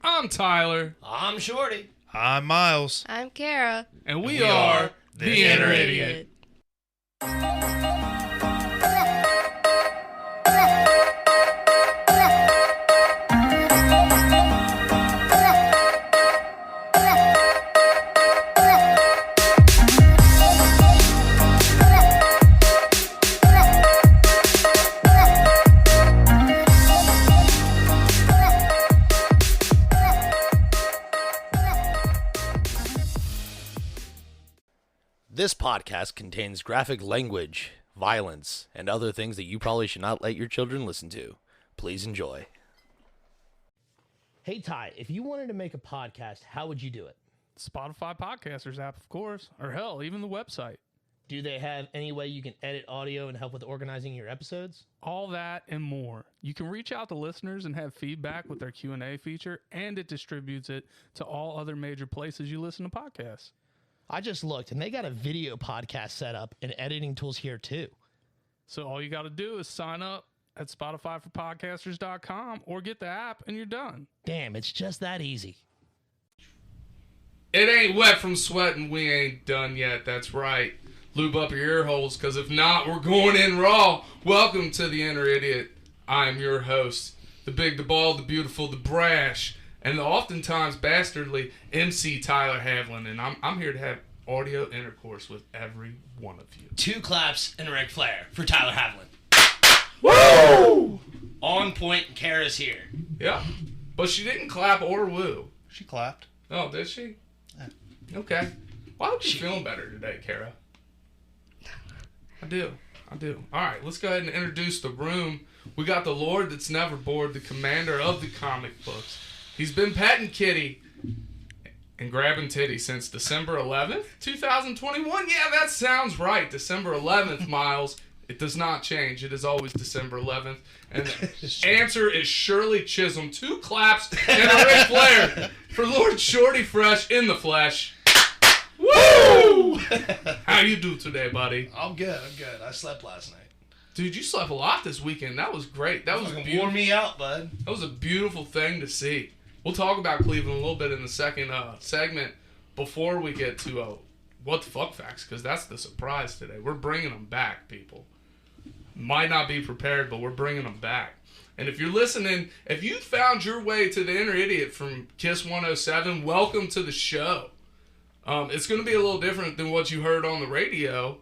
I'm Tyler. I'm Shorty. I'm Myles. I'm Kara. And we are The Inner Idiot. This podcast contains graphic language, violence, and other things that you probably should not let your children listen to. Please enjoy. Hey, Ty, if you wanted to make a podcast, how would you do it? Spotify Podcasters app, of course. Or hell, even the website. Do they have any way you can edit audio and help with organizing your episodes? All that and more. You can reach out to listeners and have feedback with their Q&A feature, and it distributes it to all other major places you listen to podcasts. I just looked, and they got a video podcast set up and editing tools here, too. So all you got to do is sign up at SpotifyForPodcasters.com or get the app, and you're done. Damn, it's just that easy. It ain't wet from sweating. We ain't done yet. That's right. Lube up your ear holes, because if not, we're going in raw. Welcome to The Inner Idiot. I am your host, the big, the bald, the beautiful, the brash, and the oftentimes bastardly MC Tyler Havlin, and I'm here to have audio intercourse with every one of you. 2 claps and a Ric Flair for Tyler Havlin. Woo! On point, and Kara's here. Yeah, but she didn't clap or woo. She clapped. Oh, did she? Yeah. Okay. Well, I hope you're feeling better today, Kara. I do. All right, let's go ahead and introduce the room. We got the Lord that's never bored, the commander of the comic books. He's been petting Kitty and grabbing titty since December 11th, 2021. Yeah, that sounds right. December 11th, Myles. It does not change. It is always December 11th. And the answer is Shirley Chisholm. 2 claps and a Ric Flair for Lord Shorty Fresh in the flesh. Woo! How you do today, buddy? I'm good. I slept last night. Dude, you slept a lot this weekend. That was great. That was beautiful. Wore me out, bud. That was a beautiful thing to see. We'll talk about Cleveland a little bit in the second segment before we get to what the fuck facts, because that's the surprise today. We're bringing them back, people. Might not be prepared, but we're bringing them back. And if you're listening, if you found your way to the Inner Idiot from KISS 107, welcome to the show. It's going to be a little different than what you heard on the radio,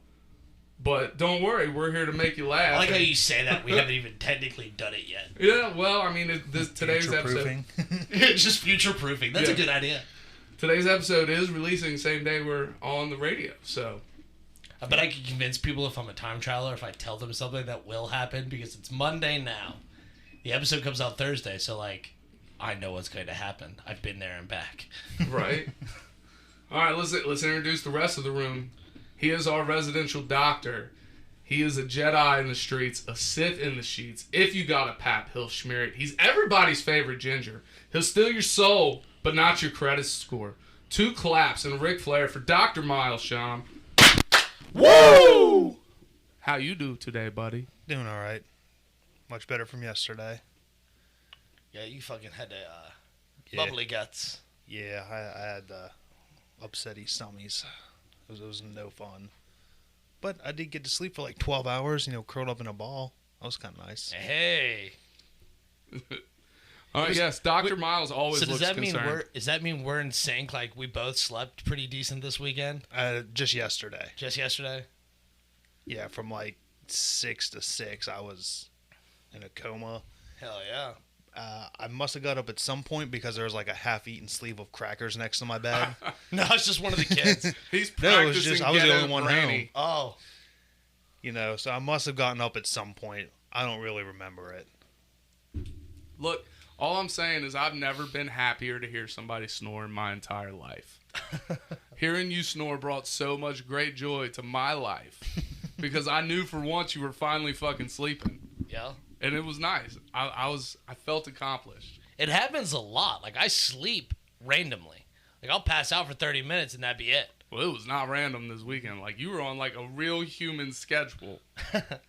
but don't worry, we're here to make you laugh. I like how you say that. We haven't even technically done it yet. Yeah, well, I mean, today's episode... Just future-proofing. That's a good idea. Today's episode is releasing the same day we're on the radio, so... I bet I can convince people if I'm a time traveler, if I tell them something that will happen, because it's Monday now. The episode comes out Thursday, so, I know what's going to happen. I've been there and back. Right. All right, let's introduce the rest of the room. He is our residential doctor. He is a Jedi in the streets, a Sith in the sheets. If you got a pap, he'll smear it. He's everybody's favorite ginger. He'll steal your soul, but not your credit score. 2 claps and a Ric Flair for Dr. Myles, Sean. Woo! How you do today, buddy? Doing all right. Much better from yesterday. Yeah, you fucking had bubbly guts. Yeah, I had upsetty stomachs. It was no fun. But I did get to sleep for 12 hours, curled up in a ball. That was kind of nice. Hey. All right, yes, Dr. Myles always looks concerned. Does that mean we're in sync? We both slept pretty decent this weekend? Just yesterday. Just yesterday? Yeah, from 6 to 6, I was in a coma. Hell yeah. I must have got up at some point because there was a half-eaten sleeve of crackers next to my bed. No, it's just one of the kids. He's practicing. No, it was just I was the only one granny. home. Oh. So I must have gotten up at some point. I don't really remember it. Look, all I'm saying is I've never been happier to hear somebody snore in my entire life. Hearing you snore brought so much great joy to my life because I knew for once you were finally fucking sleeping. Yeah. And it was nice. I felt accomplished. It happens a lot. I sleep randomly. I'll pass out for 30 minutes and that'd be it. Well, it was not random this weekend. Like, you were on, like, a real human schedule.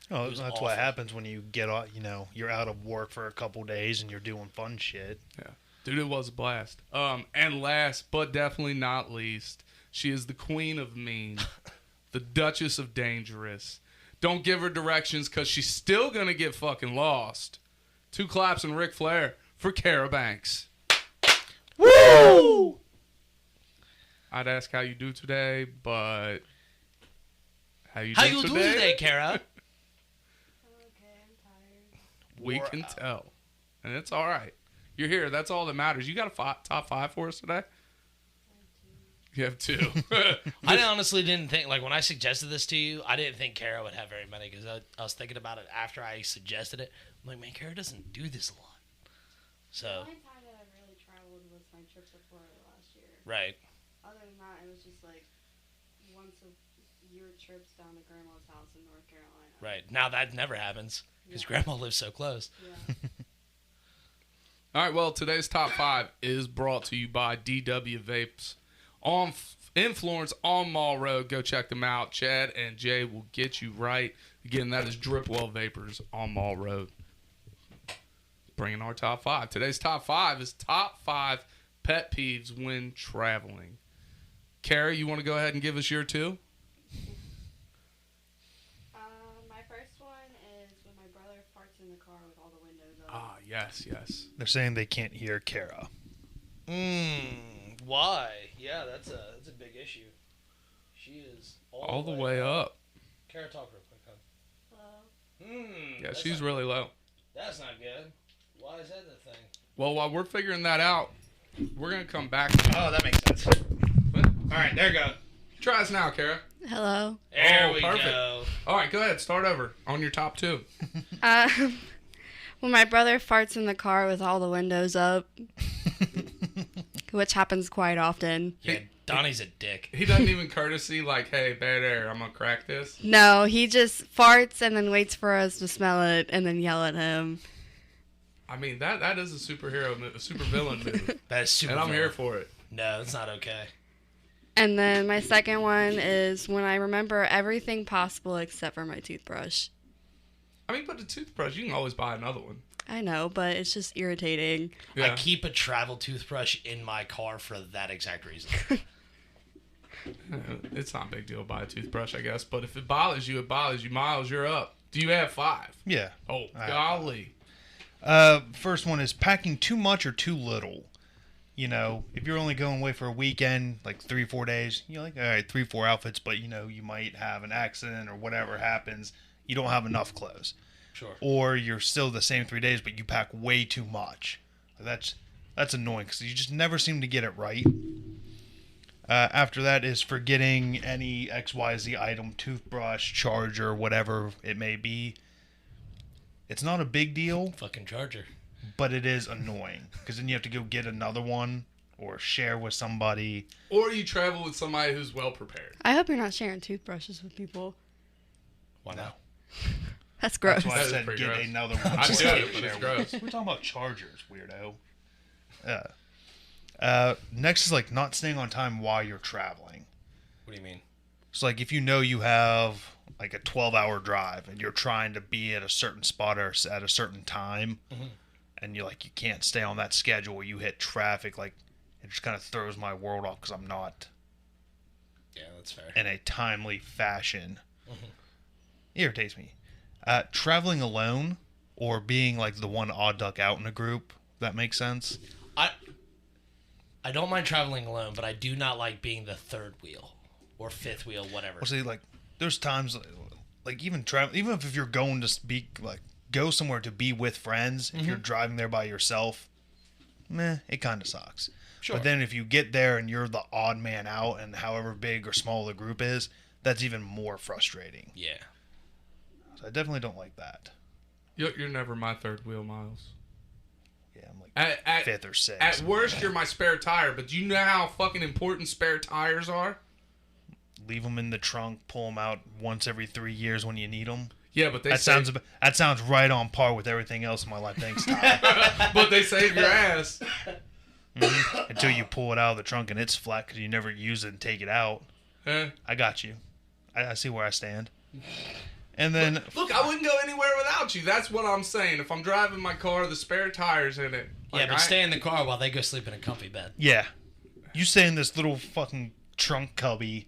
Oh, that's what happens when you get out, you know, you're out of work for a couple days and you're doing fun shit. Yeah. Dude, it was a blast. And last, but definitely not least, she is the queen of mean, the Duchess of Dangerous. Don't give her directions because she's still going to get fucking lost. 2 claps and Ric Flair for Kara Banks. Woo! I'd ask how you do today, but how you How do you do today? today, Kara? Okay, I'm tired. We Wore can out. tell. And it's all right. You're here. That's all that matters. You got a top 5 for us today? You have 2. I honestly didn't think, like, when I suggested this to you, I didn't think Kara would have very many because I was thinking about it after I suggested it. I'm like, man, Kara doesn't do this a lot. The So, only time that I really traveled was my trip to Florida last year. right. Other than that, it was just like once a year trips down to Grandma's house in North Carolina. Right. Now that never happens because Yeah. Grandma lives so close. Yeah. All right, well, today's top 5 is brought to you by DW Vapes in Florence on Mall Road. Go check them out. Chad and Jay will get you right. Again, that is Dripwell Vapors on Mall Road. Bringing our top 5. Today's top 5 is top 5 pet peeves when traveling. Kara, you want to go ahead and give us your 2? My first one is when my brother farts in the car with all the windows up. Ah, yes. They're saying they can't hear Kara. Why? Yeah, that's a big issue. She is All the way up. Kara, talk real quick, huh? Hello? Yeah, she's really low. That's not good. Why is that the thing? Well, while we're figuring that out, we're going to come back. Oh, that makes sense. All right, there you go. Try us now, Kara. Hello? There Oh, we perfect. go. All right, go ahead. Start over on your top 2. When my brother farts in the car with all the windows up, which happens quite often. Yeah, Donnie's a dick. He doesn't even courtesy like, hey, bad air, I'm going to crack this. No, he just farts and then waits for us to smell it and then yell at him. I mean, that is a superhero move, a supervillain move. That is super And I'm here villain. for it. No, it's not okay. And then my second one is when I remember everything possible except for my toothbrush. I mean, but the toothbrush, you can always buy another one. I know, but it's just irritating. Yeah. I keep a travel toothbrush in my car for that exact reason. It's not a big deal to buy a toothbrush, I guess. But if it bothers you, it bothers you. Miles, you're up. Do you have 5? Yeah. Oh, I have golly. First one is packing too much or too little. You know, if you're only going away for a weekend, like 3-4 days, you're like, all right, 3-4 outfits, but you know, you might have an accident or whatever happens. You don't have enough clothes. Sure. Or you're still the same 3 days, but you pack way too much. That's annoying because you just never seem to get it right. After that is forgetting any XYZ item, toothbrush, charger, whatever it may be. It's not a big deal, Fucking charger. but it is annoying because then you have to go get another one or share with somebody. Or you travel with somebody who's well prepared. I hope you're not sharing toothbrushes with people. Why not? That's gross. That's why I That is said pretty get gross. another one. I do Share it, but it's with- gross. We're talking about chargers, weirdo. Next is like not staying on time while you're traveling. What do you mean? So like if you know you have like a 12-hour drive and you're trying to be at a certain spot or at a certain time, and you can't stay on that schedule or you hit traffic, like it just kind of throws my world off because I'm not Yeah, that's fair. in a timely fashion. Irritates me. Traveling alone or being like the one odd duck out in a group. That makes sense. I don't mind traveling alone, but I do not like being the third wheel or fifth wheel, whatever. Well, see, like there's times like even travel, even if you're going to be like go somewhere to be with friends, if you're driving there by yourself, it kind of sucks. Sure. But then if you get there and you're the odd man out, and however big or small the group is, that's even more frustrating. Yeah. So I definitely don't like that. You're never my third wheel, Miles. Yeah, I'm like At fifth or sixth. At worst, you're my spare tire, but do you know how fucking important spare tires are? Leave them in the trunk, pull them out once every 3 years when you need them. Yeah, but That sounds right on par with everything else in my life. Thanks, Ty. but they save your ass. Until you pull it out of the trunk and it's flat because you never use it and take it out. Eh. I got you. I see where I stand. And then Look, I wouldn't go anywhere without you. That's what I'm saying. If I'm driving my car, the spare tire's in it. Yeah, but stay in the car while they go sleep in a comfy bed. Yeah. You stay in this little fucking trunk cubby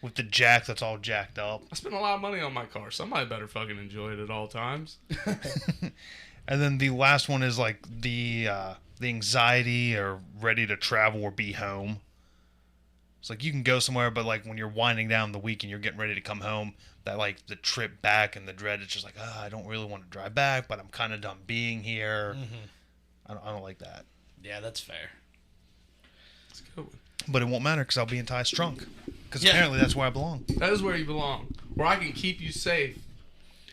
with the jack that's all jacked up. I spend a lot of money on my car. Somebody better fucking enjoy it at all times. And then the last one is like the anxiety or ready to travel or be home. It's like you can go somewhere, but like when you're winding down the week and you're getting ready to come home, that like the trip back and the dread, it's just like, I don't really want to drive back, but I'm kind of done being here. Mm-hmm. I don't like that. Yeah, that's fair. That's a good one. But it won't matter because I'll be in Ty's trunk. Because apparently that's where I belong. That is where you belong. Where I can keep you safe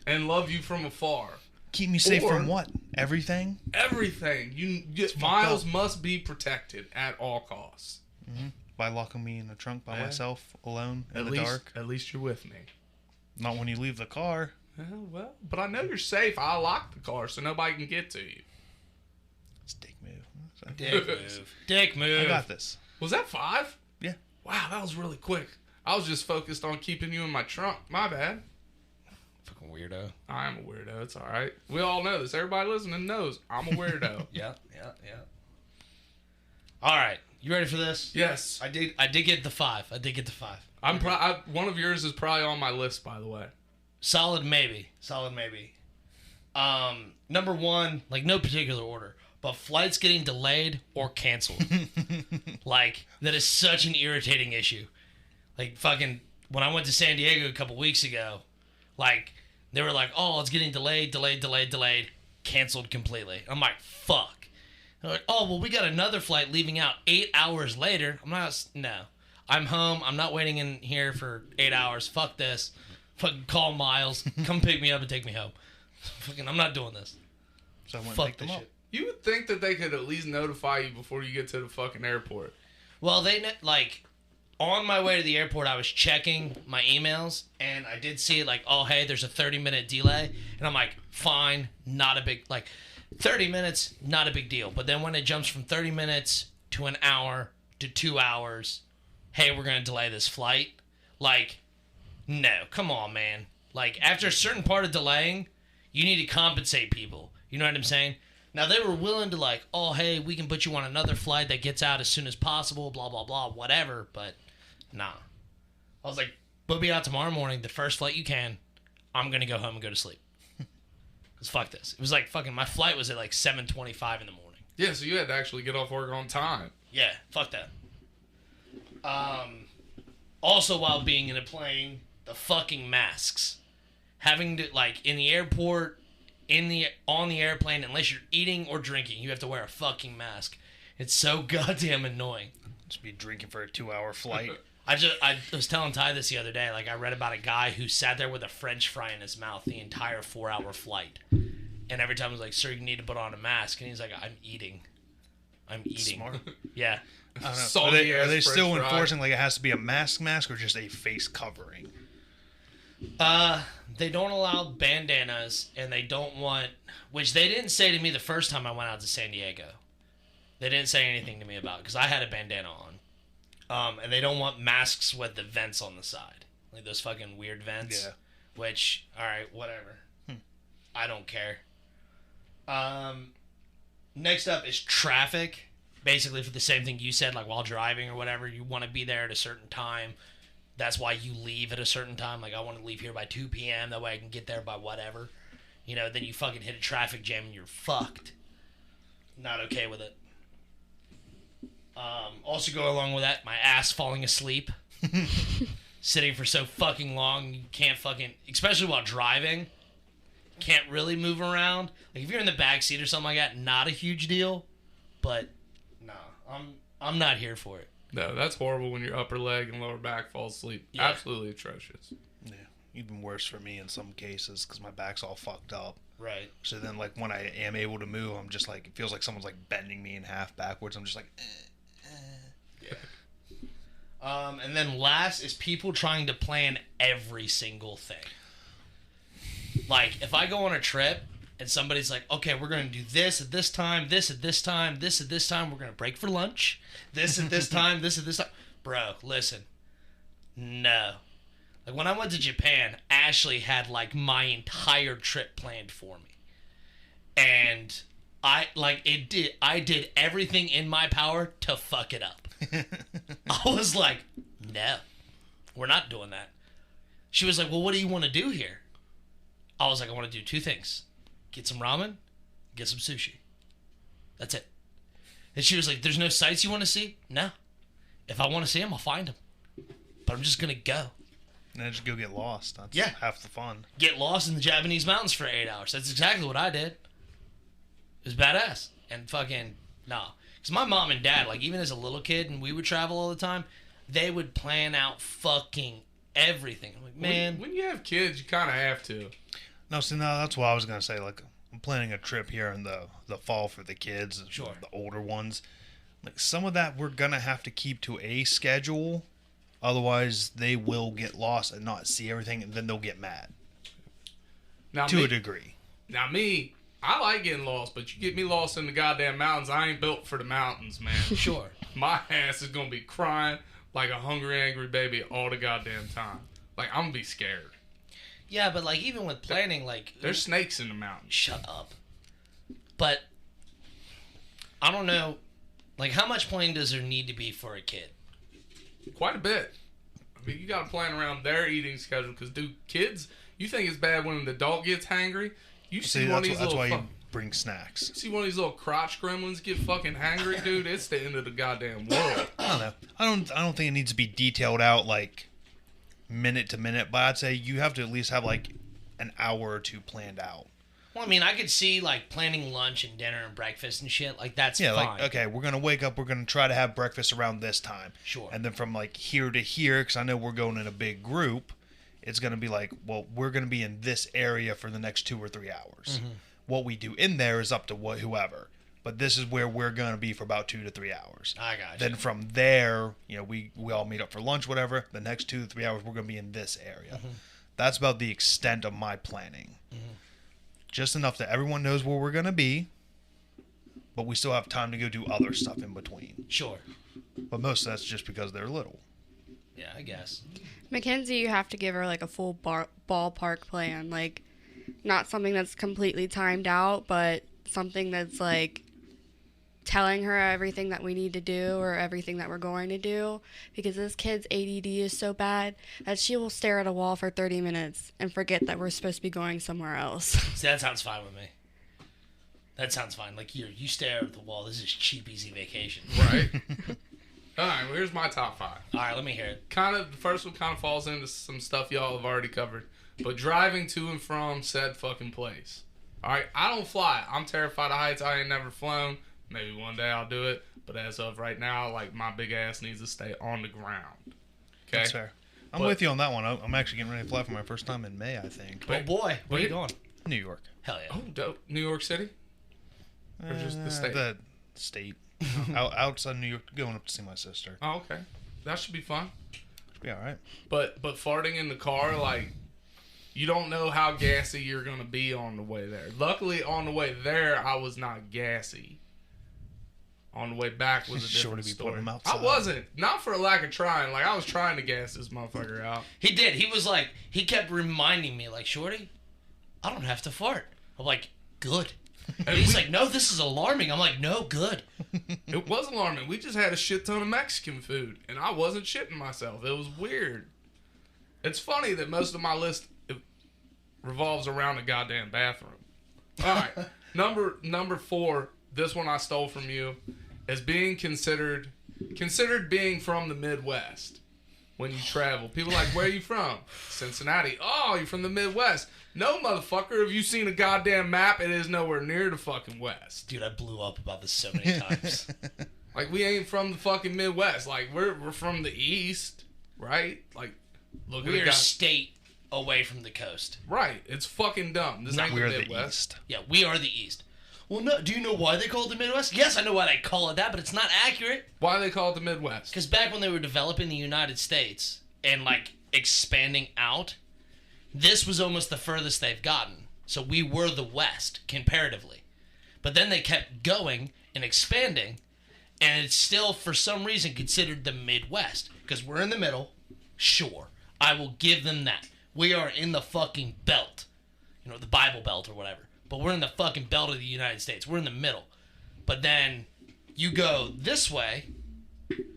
and love you from afar. Keep me safe from what? Everything? Everything. Myles must be protected at all costs. Mm-hmm. By locking me in the trunk by myself, alone, in the dark. At least you're with me. Not when you leave the car. Well, but I know you're safe. I lock the car so nobody can get to you. It's dick move. Dick move. Dick move. I got this. Was that 5? Yeah. Wow, that was really quick. I was just focused on keeping you in my trunk. My bad. Fucking weirdo. I am a weirdo. It's all right. We all know this. Everybody listening knows I'm a weirdo. Yeah. All right. You ready for this? Yes. I did get the 5. One of yours is probably on my list, by the way. Solid maybe. Number 1, like no particular order, but flights getting delayed or canceled. Like, that is such an irritating issue. Like, fucking, when I went to San Diego a couple weeks ago, like, they were like, oh, it's getting delayed, canceled completely. I'm like, fuck. They're like, oh, well, we got another flight leaving out 8 hours later. I'm home. I'm not waiting in here for 8 hours. Fuck this. Fucking call Myles. Come pick me up and take me home. Fucking, I'm not doing this. So I went Fuck and picked this them up. shit. You would think that they could at least notify you before you get to the fucking airport. Well, on my way to the airport, I was checking my emails, and I did see, like, oh, hey, there's a 30-minute delay. And I'm like, fine, not a big, 30 minutes, not a big deal. But then when it jumps from 30 minutes to an hour to 2 hours, hey, we're going to delay this flight. Like, no, come on, man. Like, after a certain part of delaying, you need to compensate people. You know what I'm saying? Now, they were willing to, like, oh, hey, we can put you on another flight that gets out as soon as possible, blah, blah, blah, whatever. But, nah. I was like, book me out tomorrow morning, the first flight you can. I'm going to go home and go to sleep. Because fuck this. It was like fucking, my flight was at like 7:25 in the morning. Yeah, so you had to actually get off work on time. Yeah, fuck that. Also, while being in a plane, the fucking masks. Having to, like, in the airport, on the airplane, unless you're eating or drinking, you have to wear a fucking mask. It's so goddamn annoying. Just be drinking for a 2-hour flight. I was telling Ty this the other day. Like, I read about a guy who sat there with a French fry in his mouth the entire 4-hour flight. And every time I was like, sir, you need to put on a mask. And he's like, I'm eating. Smart. Yeah. I don't know. Are they still enforcing like it has to be a mask or just a face covering? They don't allow bandanas, and they don't want, which they didn't say to me the first time I went out to San Diego. They didn't say anything to me about it because I had a bandana on. And they don't want masks with the vents on the side, like those fucking weird vents. Yeah. Which, all right, whatever. I don't care. Next up is traffic. Basically for the same thing you said, like while driving or whatever, you want to be there at a certain time. That's why you leave at a certain time. Like, I want to leave here by 2 p.m. That way I can get there by whatever. You know, then you fucking hit a traffic jam and you're fucked. Not okay with it. Also go along with that, my ass falling asleep. Sitting for so fucking long, you can't fucking, especially while driving, can't really move around. Like, if you're in the back seat or something like that, not a huge deal. But, no, I'm not here for it. No, that's horrible when your upper leg and lower back fall asleep. Yeah. Absolutely atrocious. Yeah, even worse for me in some cases because my back's all fucked up. Right. So then, like, when I am able to move, I'm just like, it feels like someone's like bending me in half backwards. I'm just like, Yeah. And then last is people trying to plan every single thing. Like, if I go on a trip and somebody's like, okay, we're going to do this at this time, this at this time, this at this time, we're going to break for lunch, this at this time, this at this time. Bro, listen. No. Like, when I went to Japan, Ashley had, like, my entire trip planned for me. And I did everything in my power to fuck it up. I was like, no, we're not doing that. She was like, well, what do you want to do here? I was like, I want to do 2 things. Get some ramen, get some sushi. That's it. And she was like, there's no sights you want to see? No. If I want to see them, I'll find them. But I'm just going to go. And then just go get lost. That's Yeah. half the fun. Get lost in the Japanese mountains for 8 hours. That's exactly what I did. It was badass. And fucking, nah. Because my mom and dad, like, even as a little kid and we would travel all the time, they would plan out fucking everything. I'm like, man. When you have kids, you kind of have to. No, see, no, that's what I was going to say. Like, I'm planning a trip here in the fall for the kids. Sure. The older ones. Like, some of that we're going to have to keep to a schedule. Otherwise, they will get lost and not see everything, and then they'll get mad. Now, to a degree. Now, me, I like getting lost, but you get me lost in the goddamn mountains, I ain't built for the mountains, man. Sure. My ass is going to be crying like a hungry, angry baby all the goddamn time. Like, I'm going to be scared. Yeah, but, like, even with planning, like... There's snakes in the mountains. Shut up. But, I don't know, like, how much planning does there need to be for a kid? Quite a bit. I mean, you got to plan around their eating schedule, because, dude, kids, you think it's bad when an adult gets hangry? You see one of these that's little... why you bring snacks. See one of these little crotch gremlins get fucking hangry, dude? It's the end of the goddamn world. I don't know. I don't think it needs to be detailed out, like, minute to minute, but I'd say you have to at least have, like, an hour or 2 planned out. Well, I mean, I could see, like, planning lunch and dinner and breakfast and shit. Like, that's Yeah, fine. like, okay, we're going to wake up, we're going to try to have breakfast around this time. Sure. And then from, like, here to here, because I know we're going in a big group, it's going to be like, well, we're going to be in this area for the next 2 or 3 hours. Mm-hmm. What we do in there is up to whoever. But this is where we're going to be for about 2 to 3 hours. I got you. Then from there, you know, we all meet up for lunch, whatever. The next 2 to 3 hours, we're going to be in this area. Mm-hmm. That's about the extent of my planning. Mm-hmm. Just enough that everyone knows where we're going to be, but we still have time to go do other stuff in between. Sure. But most of that's just because they're little. Yeah, I guess. Mackenzie, you have to give her like a full ballpark plan, like not something that's completely timed out, but something that's like telling her everything that we need to do or everything that we're going to do, because this kid's ADD is so bad that she will stare at a wall for 30 minutes and forget that we're supposed to be going somewhere else. See, that sounds fine with me. That sounds fine. Like, you stare at the wall. This is cheap, easy vacation. Right? All right, well, here's my top 5. All right, let me hear it. The first one kind of falls into some stuff y'all have already covered. But driving to and from said fucking place. All right, I don't fly. I'm terrified of heights. I ain't never flown. Maybe one day I'll do it. But as of right now, like, my big ass needs to stay on the ground. Okay? That's fair. I'm with you on that one. I'm actually getting ready to fly for my first time in May, I think. Oh, boy. Where are you going? New York. Hell yeah. Oh, dope. New York City? Or just the state? The state. Outside New York, going up to see my sister. Oh, okay. That should be fun. Should be all right. But farting in the car, like, you don't know how gassy you're going to be on the way there. Luckily, on the way there, I was not gassy. On the way back was a different story. Putting him outside. I wasn't. Not for a lack of trying. Like, I was trying to gas this motherfucker out. He did. He was like, he kept reminding me, like, Shorty, I don't have to fart. I'm like, good. And he's like, no, this is alarming. I'm like, no, good. It was alarming. We just had a shit ton of Mexican food, and I wasn't shitting myself. It was weird. It's funny that most of my list revolves around the goddamn bathroom. All right, number 4. This one I stole from you, as being considered being from the Midwest when you travel. People are like, where are you from? Cincinnati. Oh, you're from the Midwest. No, motherfucker. Have you seen a goddamn map? It is nowhere near the fucking West. Dude, I blew up about this so many times. Like, we ain't from the fucking Midwest. Like, we're from the East, right? Like, look at We're the a state away from the coast. Right. It's fucking dumb. This ain't the We're Midwest. the East. Yeah, we are the East. Well, no. Do you know why they call it the Midwest? Yes, I know why they call it that, but it's not accurate. Why do they call it the Midwest? Because back when they were developing the United States and, like, expanding out, this was almost the furthest they've gotten. So we were the West, comparatively. But then they kept going and expanding, and it's still, for some reason, considered the Midwest. Because we're in the middle. Sure. I will give them that. We are in the fucking belt. You know, the Bible Belt or whatever. but we're in the fucking belt of the United States. We're in the middle. But then you go this way,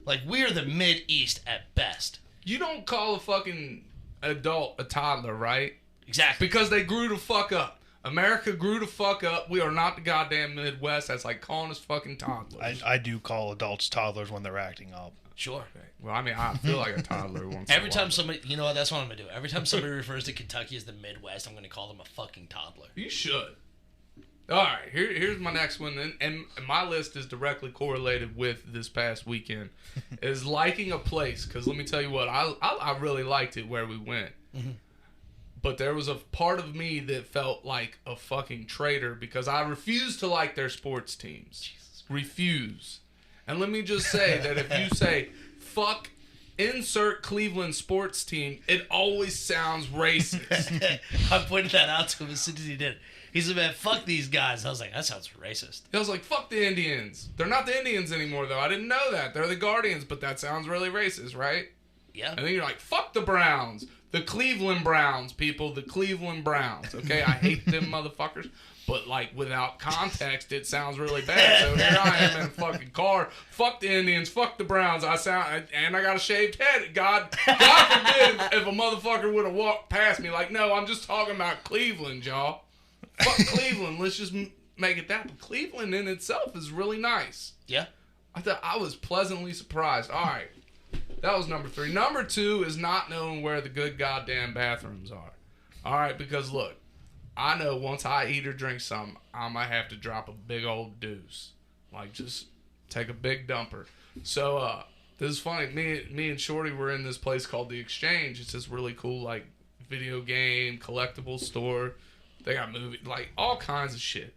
like we're the Mid-East at best. You don't call a fucking adult a toddler, right? Exactly. Because they grew the fuck up. America grew the fuck up. We are not the goddamn Midwest. That's like calling us fucking toddlers. I do call adults toddlers when they're acting up. Sure. Well, I mean, I feel like a toddler once Every in a time while. somebody, you know what, that's what I'm going to do. Every time somebody refers to Kentucky as the Midwest, I'm going to call them a fucking toddler. You should. All right, here's my next one, and my list is directly correlated with this past weekend, is liking a place. Because let me tell you what, I really liked it where we went. Mm-hmm. But there was a part of me that felt like a fucking traitor because I refuse to like their sports teams. Refuse. And let me just say that if you say, fuck, insert Cleveland sports team, it always sounds racist. I pointed that out to him as soon as he did it. He said, man, fuck these guys. I was like, that sounds racist. I was like, fuck the Indians. They're not the Indians anymore, though. I didn't know that. They're the Guardians, but that sounds really racist, right? Yeah. And then you're like, fuck the Browns. The Cleveland Browns, people. The Cleveland Browns. Okay? I hate them motherfuckers. But, like, without context, it sounds really bad. So here I am in a fucking car. Fuck the Indians. Fuck the Browns. And I got a shaved head. God forbid if a motherfucker would have walked past me. Like, no, I'm just talking about Cleveland, y'all. Fuck Cleveland. Let's just make it that. But Cleveland in itself is really nice. Yeah. I was pleasantly surprised. All right. That was number 3. Number 2 is not knowing where the good goddamn bathrooms are. All right, because look, I know once I eat or drink something, I might have to drop a big old deuce. Like, just take a big dumper. So, this is funny. Me and Shorty were in this place called The Exchange. It's this really cool, like, video game, collectible store. They got movies, like, all kinds of shit.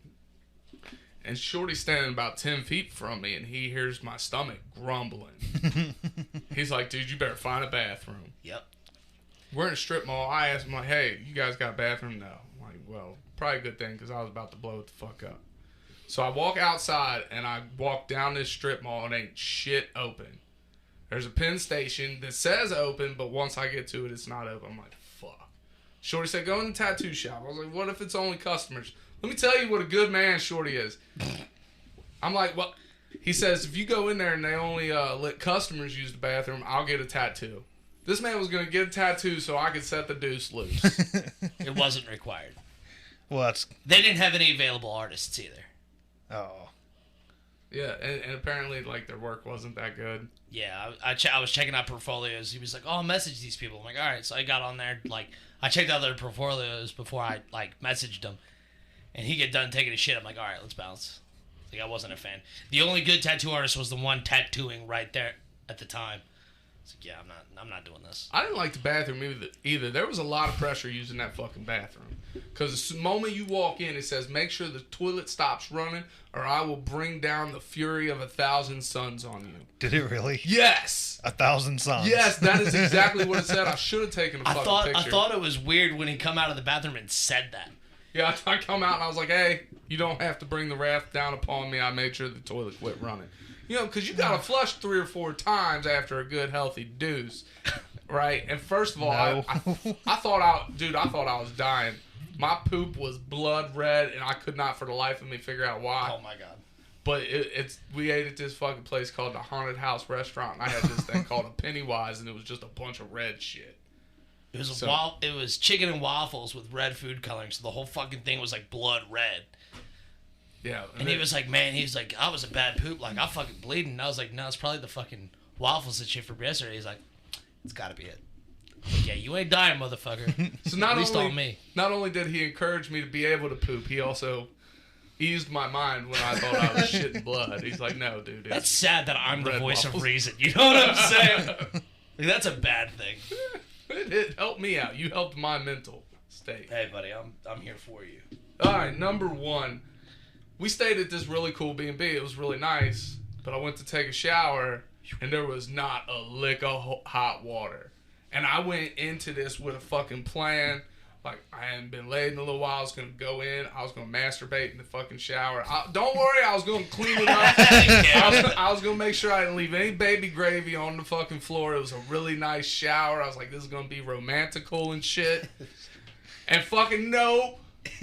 And Shorty's standing about 10 feet from me, and he hears my stomach grumbling. He's like, dude, you better find a bathroom. Yep. We're in a strip mall. I asked him, like, hey, you guys got a bathroom? No. I'm like, well, probably a good thing because I was about to blow it the fuck up. So I walk outside, and I walk down this strip mall, and ain't shit open. There's a Penn Station that says open, but once I get to it, it's not open. I'm like, fuck. Shorty said, go in the tattoo shop. I was like, what if it's only customers? Let me tell you what a good man Shorty is. I'm like, well, he says, if you go in there and they only let customers use the bathroom, I'll get a tattoo. This man was going to get a tattoo so I could set the deuce loose. It wasn't required. Well, that's... They didn't have any available artists either. Oh. Yeah, and apparently, like, their work wasn't that good. Yeah, I was checking out portfolios. He was like, oh, message these people. I'm like, all right. So I got on there. Like, I checked out their portfolios before I, like, messaged them. And he get done taking a shit. I'm like, all right, let's bounce. Like, I wasn't a fan. The only good tattoo artist was the one tattooing right there at the time. I was like, yeah, I'm not doing this. I didn't like the bathroom either. There was a lot of pressure using that fucking bathroom. Because the moment you walk in, it says, make sure the toilet stops running or I will bring down the fury of 1,000 suns on you. Did it really? Yes! 1,000 suns. Yes, that is exactly what it said. I should have taken a fucking picture. I thought it was weird when he come out of the bathroom and said that. Yeah, I come out and I was like, hey, you don't have to bring the wrath down upon me. I made sure the toilet quit running. You know, because you got to flush 3 or 4 times after a good, healthy deuce, right? And first of all, No. I thought I was dying. My poop was blood red, and I could not for the life of me figure out why. Oh, my God. But we ate at this fucking place called the Haunted House Restaurant, and I had this thing called a Pennywise, and it was just a bunch of red shit. It was chicken and waffles with red food coloring, so the whole fucking thing was like blood red. Yeah. And he was like, man, he was like, I was a bad poop, like I'm fucking bleeding. And I was like, no, it's probably the fucking waffles that shit from yesterday. He's like, it's gotta be it. I'm like, yeah, you ain't dying, motherfucker. So at least on me. Not only did he encourage me to be able to poop, he also eased my mind when I thought I was shitting blood. He's like, no, dude. That's sad that I'm the red voice waffles. of reason. You know what I'm saying? Like, that's a bad thing. It helped me out. You helped my mental state. Hey, buddy, I'm here for you. All right, number 1. We stayed at this really cool B&B. It was really nice, but I went to take a shower, and there was not a lick of hot water. And I went into this with a fucking plan. Like, I hadn't been laid in a little while. I was going to go in. I was going to masturbate in the fucking shower. Don't worry, I was going to clean it up. I was going to make sure I didn't leave any baby gravy on the fucking floor. It was a really nice shower. I was like, this is going to be romantical and shit. And fucking no,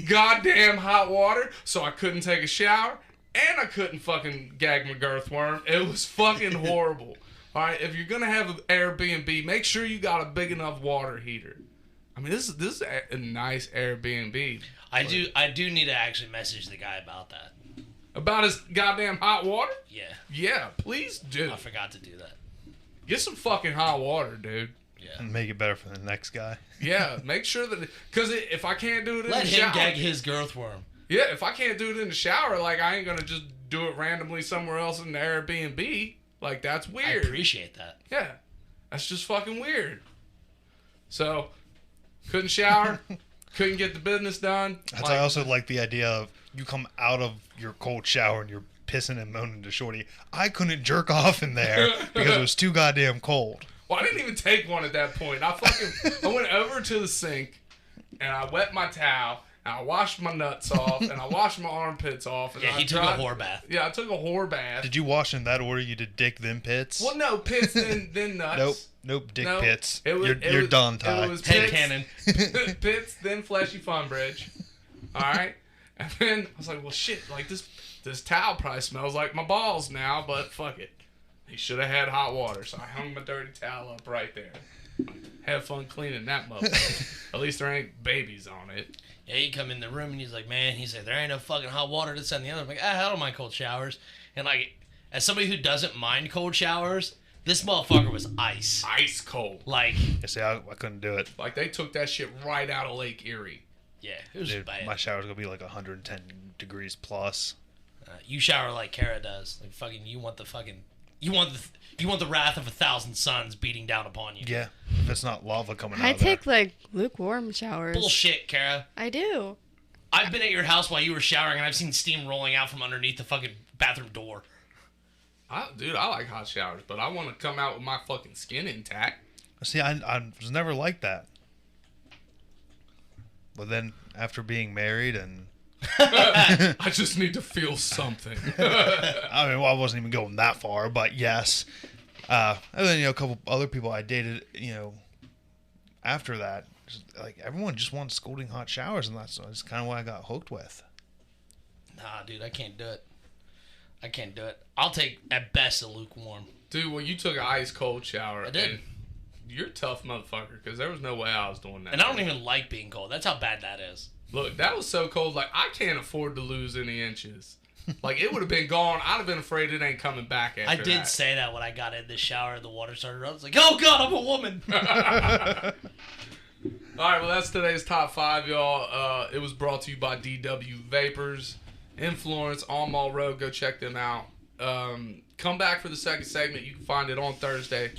goddamn hot water, so I couldn't take a shower, and I couldn't fucking gag my girth worm. It was fucking horrible. All right, if you're gonna have an Airbnb, make sure you got a big enough water heater. I mean, this is a nice Airbnb. I do need to actually message the guy about that. About his goddamn hot water? Yeah. Yeah, please do. I forgot to do that. Get some fucking hot water, dude. Yeah. And make it better for the next guy. Yeah, make sure that... Because if I can't do it in Let the him shower... gag his girth worm. Yeah, if I can't do it in the shower, like, I ain't gonna just do it randomly somewhere else in the Airbnb. Like, that's I weird. appreciate that. Yeah, that's just fucking weird. So, couldn't shower, couldn't get the business done. I also like the idea of you come out of your cold shower and you're pissing and moaning to Shorty. I couldn't jerk off in there because it was too goddamn cold. Well, I didn't even take one at that point. I went over to the sink and I wet my towel and I washed my nuts off and I washed my armpits off. And Yeah, he took a whore bath. Yeah, I took a whore bath. Did you wash in that order? You did dick, then pits? Well, no, pits, then nuts. Nope, dick No, pits. it was- You're was- done, Ty. It was Head pits, cannon. pits, then fleshy fun bridge. All right, and then I was like, well, shit, like this towel probably smells like my balls now, but fuck it. He should have had hot water, so I hung my dirty towel up right there. Have fun cleaning that motherfucker. At least there ain't babies on it. Yeah, he come in the room and he's like, man, he said, there ain't no fucking hot water, this and the other. I'm like, I don't mind cold showers. And like, as somebody who doesn't mind cold showers, this motherfucker was ice. Ice cold. Like, You see, I couldn't do it. Like they took that shit right out of Lake Erie. yeah, it was Dude, bad. my shower's gonna be like 110 degrees plus. You shower like Kara does. Like, fucking, you want the wrath of 1,000 suns beating down upon you. Yeah, if it's not lava coming I out of there. take like lukewarm showers. Bullshit, Kara. I do. I've been at your house while you were showering, and I've seen steam rolling out from underneath the fucking bathroom door. Dude, I like hot showers, but I want to come out with my fucking skin intact. See, I was never like that. But then, after being married and... I just need to feel something. I mean, well, I wasn't even going that far, but yes. And then, a couple other people I dated, after that, just, like, everyone just wants scalding hot showers, and that's kind of what I got hooked with. Nah, dude, I can't do it. I can't do it. I'll take, at best, a lukewarm. Dude, well, you took an ice cold shower. I did. And you're a tough motherfucker, because there was no way I was doing that. And I don't even like being cold. That's how bad that is. Look, that was so cold. Like, I can't afford to lose any inches. Like, it would have been gone. I'd have been afraid it ain't coming back after I did that. say that when I got in the shower and the water started running. I was like, oh, God, I'm a woman. All right, well, that's today's top 5, y'all. It was brought to you by DW Vapors in Florence on Mall Road. Go check them out. Come back for the second segment. You can find it on Thursday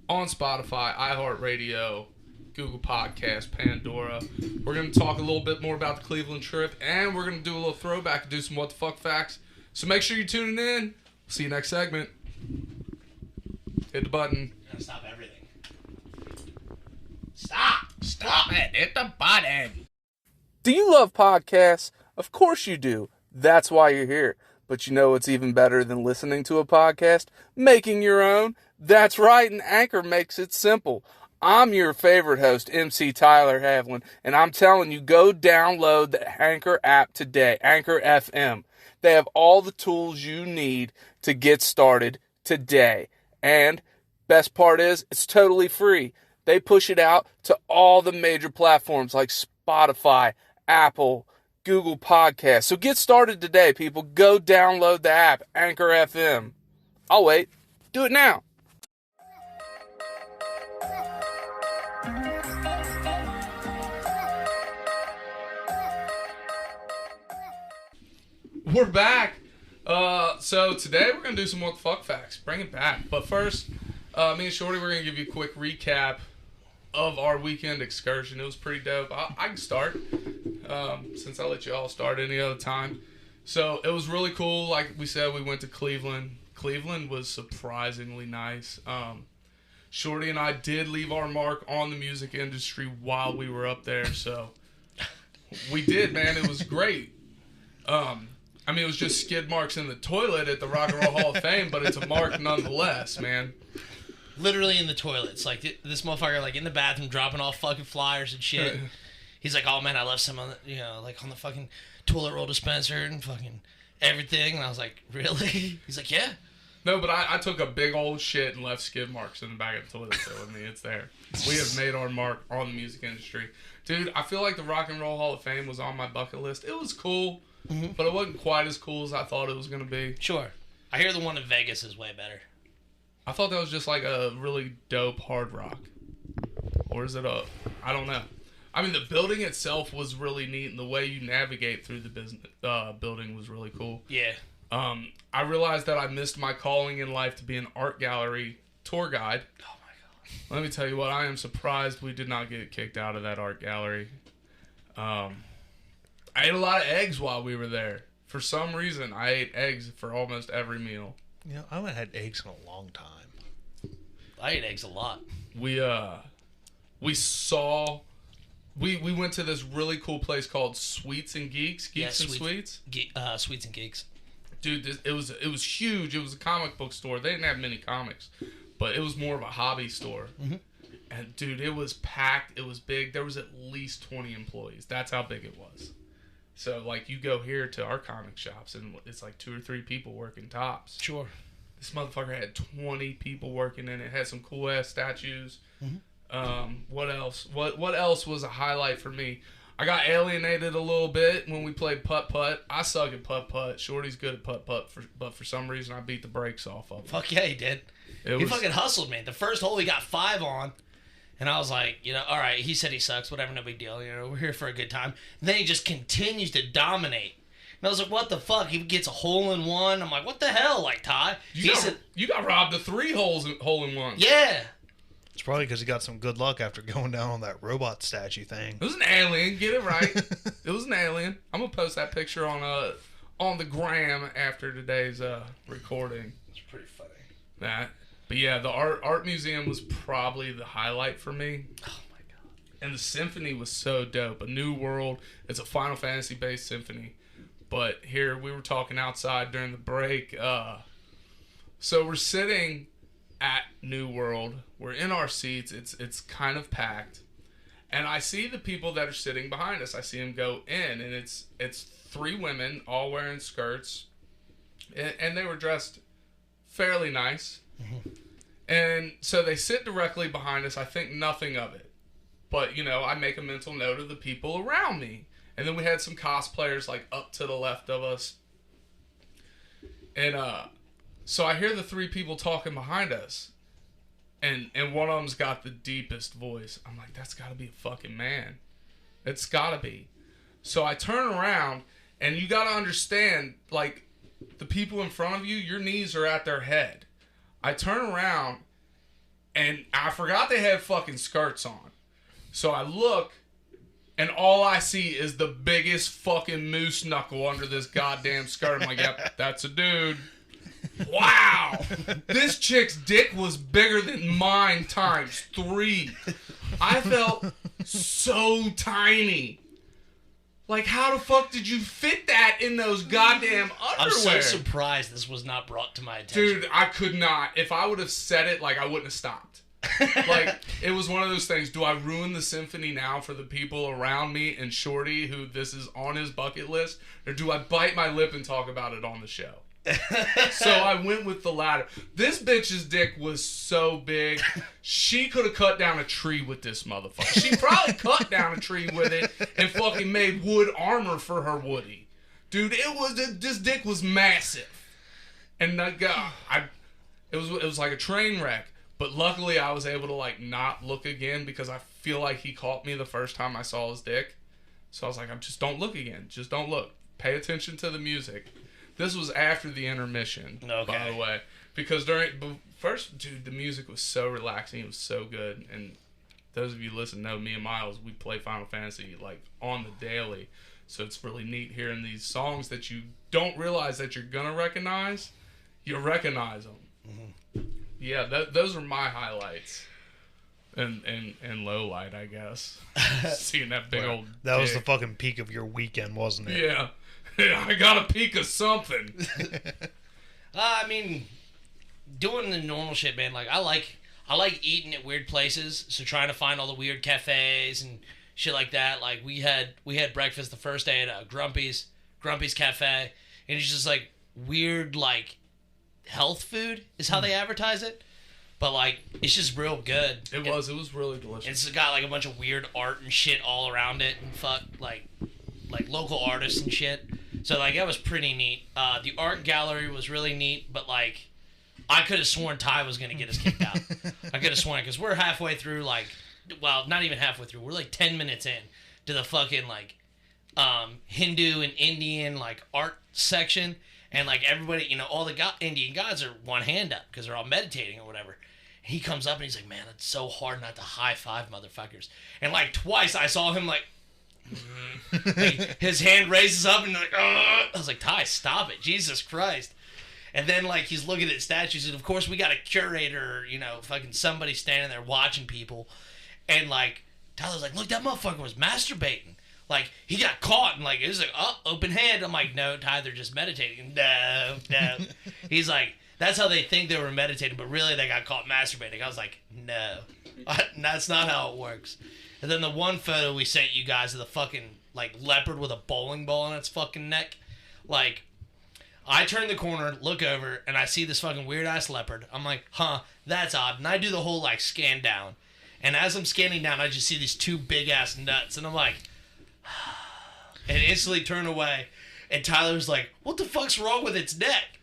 on Spotify, iHeartRadio, Google Podcasts, Pandora. We're going to talk a little bit more about the Cleveland trip, and we're going to do a little throwback and do some What the Fuck facts. So make sure you're tuning in. See you next segment. Hit the button. Gotta stop everything. Stop it. Hit the button. Do you love podcasts? Of course you do. That's why you're here. But you know what's even better than listening to a podcast? Making your own. That's right, and Anchor makes it simple. I'm your favorite host, MC Tyler Havlin, and I'm telling you, go download the Anchor app today, Anchor FM. They have all the tools you need to get started today. And best part is, it's totally free. They push it out to all the major platforms like Spotify, Apple, Google Podcasts. So get started today, people. Go download the app, Anchor FM. I'll wait. Do it now. We're back. So today we're going to do some What the Fuck facts. Bring it back. But first, me and Shorty, we're going to give you a quick recap of our weekend excursion. It was pretty dope. I can start since I let you all start any other time. So it was really cool. Like we said, we went to Cleveland. Cleveland was surprisingly nice. Shorty and I did leave our mark on the music industry while we were up there. So we did, man. It was great. I mean, it was just skid marks in the toilet at the Rock and Roll Hall of Fame, but it's a mark nonetheless, man. Literally in the toilets. Like, this motherfucker, like, in the bathroom dropping off fucking flyers and shit. He's like, oh man, I left some on the, like on the fucking toilet roll dispenser and fucking everything. And I was like, really? He's like, yeah. No, but I took a big old shit and left skid marks in the back of the toilet so with me. It's there. We have made our mark on the music industry. Dude, I feel like the Rock and Roll Hall of Fame was on my bucket list. It was cool, but it wasn't quite as cool as I thought it was going to be. Sure. I hear the one in Vegas is way better. I thought that was just like a really dope hard rock. Or is it a... I don't know. I mean, the building itself was really neat, and the way you navigate through the business building was really cool. Yeah. I realized that I missed my calling in life to be an art gallery tour guide. Oh my god. Let me tell you what, I am surprised we did not get kicked out of that art gallery. I ate a lot of eggs while we were there. For some reason, I ate eggs for almost every meal. You know, I haven't had eggs in a long time. I eat eggs a lot. We went to this really cool place called Sweets and Geeks. Geeks and Sweets? Sweets and Geeks. Dude, it was huge. It was a comic book store. They didn't have many comics, but it was more of a hobby store. Mm-hmm. And dude, it was packed. It was big. There was at least 20 employees. That's how big it was. So like, you go here to our comic shops, and it's like 2 or 3 people working tops. Sure. This motherfucker had 20 people working in it. It had some cool ass statues. Mm-hmm. What else? What else was a highlight for me? I got alienated a little bit when we played putt-putt. I suck at putt-putt. Shorty's good at putt-putt, but for some reason I beat the brakes off of him. Fuck yeah, he did. He fucking hustled me. The first hole he got 5 on, and I was like, all right, he said he sucks, whatever, no big deal. We're here for a good time. And then he just continues to dominate. And I was like, what the fuck? He gets a hole in one. I'm like, what the hell, like, Ty? You got robbed of 3 hole in one. Yeah. It's probably because he got some good luck after going down on that robot statue thing. It was an alien. Get it right. It was an alien. I'm gonna post that picture on the gram after today's recording. It's pretty funny. But yeah, the art museum was probably the highlight for me. Oh my god. And the symphony was so dope. A New World. It's a Final Fantasy based symphony. But here we were talking outside during the break. So we're sitting at New World. We're in our seats. It's kind of packed, and I see the people that are sitting behind us. I see them go in, and it's 3 women all wearing skirts, and they were dressed fairly nice. Mm-hmm. And so they sit directly behind us. I think nothing of it, but I make a mental note of the people around me. And then we had some cosplayers like up to the left of us, and so I hear the 3 people talking behind us, and one of them's got the deepest voice. I'm like, that's got to be a fucking man. It's got to be. So I turn around, and you got to understand, like, the people in front of you, your knees are at their head. I turn around, and I forgot they had fucking skirts on. So I look, and all I see is the biggest fucking moose knuckle under this goddamn skirt. I'm like, yep, that's a dude. Wow, this chick's dick was bigger than mine times 3. I felt so tiny. Like, how the fuck did you fit that in those goddamn underwear? I'm so surprised this was not brought to my attention. Dude, I could not. If I would have said it, like, I wouldn't have stopped. Like, it was one of those things. Do I ruin the symphony now for the people around me and Shorty, who this is on his bucket list? Or do I bite my lip and talk about it on the show? So I went with the latter. This bitch's dick was so big, she could have cut down a tree with this motherfucker. She probably cut down a tree with it and fucking made wood armor for her Woody. Dude, this dick was massive. And it was like a train wreck. But luckily I was able to like not look again, because I feel like he caught me the first time I saw his dick. So I was like, just don't look again. Just don't look. Pay attention to the music. This was after the intermission, by the way. Because first, dude, the music was so relaxing. It was so good. And those of you who listen know me and Myles, we play Final Fantasy, like, on the daily. So it's really neat hearing these songs that you don't realize that you're going to recognize. You recognize them. Mm-hmm. Yeah, those are my highlights. And low light, I guess. Seeing that big old That dick. was the fucking peak of your weekend, wasn't it? Yeah. I got a peek of something. I mean, doing the normal shit, man. Like I like eating at weird places. So trying to find all the weird cafes and shit like that. Like we had breakfast the first day at Grumpy's Cafe, and it's just like weird like health food is how they advertise it, but like it's just real good. It was really delicious. It's got like a bunch of weird art and shit all around it, and fuck like local artists and shit. So like that was pretty neat. The art gallery was really neat, but like I could have sworn Ty was gonna get us kicked out. I could have sworn because we're halfway through, like, well, not even halfway through. We're like 10 minutes in to the fucking like Hindu and Indian like art section, and like everybody, you know, all the Indian gods are one hand up because they're all meditating or whatever. He comes up and he's like, "Man, it's so hard not to high five motherfuckers." And like twice I saw him like. Like, his hand raises up and like, I was like, Ty, stop it, Jesus Christ. And then like he's looking at statues, and of course we got a curator, you know, fucking somebody standing there watching people, and like Tyler's like, look, that motherfucker was masturbating. Like he got caught, and like it was like, oh, open hand. I'm like, no, Ty, they're just meditating. No. He's like, that's how they think they were meditating, but really they got caught masturbating. I was like, no, that's not how it works. And then the one photo we sent you guys of the fucking, like, leopard with a bowling ball on its fucking neck. Like, I turn the corner, look over, and I see this fucking weird-ass leopard. I'm like, huh, that's odd. And I do the whole, like, scan down. And as I'm scanning down, I just see these two big-ass nuts. And I'm like, and instantly turn away. And Tyler's like, what the fuck's wrong with its neck?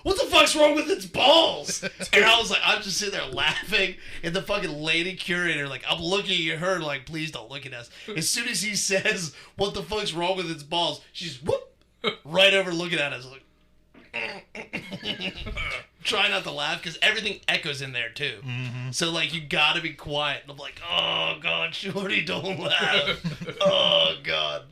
What the fuck's wrong with its balls? And I was like, I'm just sitting there laughing. And the fucking lady curator, like, I'm looking at her like, please don't look at us. As soon as he says, what the fuck's wrong with its balls, she's whoop, right over looking at us. Like, try not to laugh because everything echoes in there too. Mm-hmm. So, like, you gotta be quiet. And I'm like, oh, God, Shorty, don't laugh. Oh, God.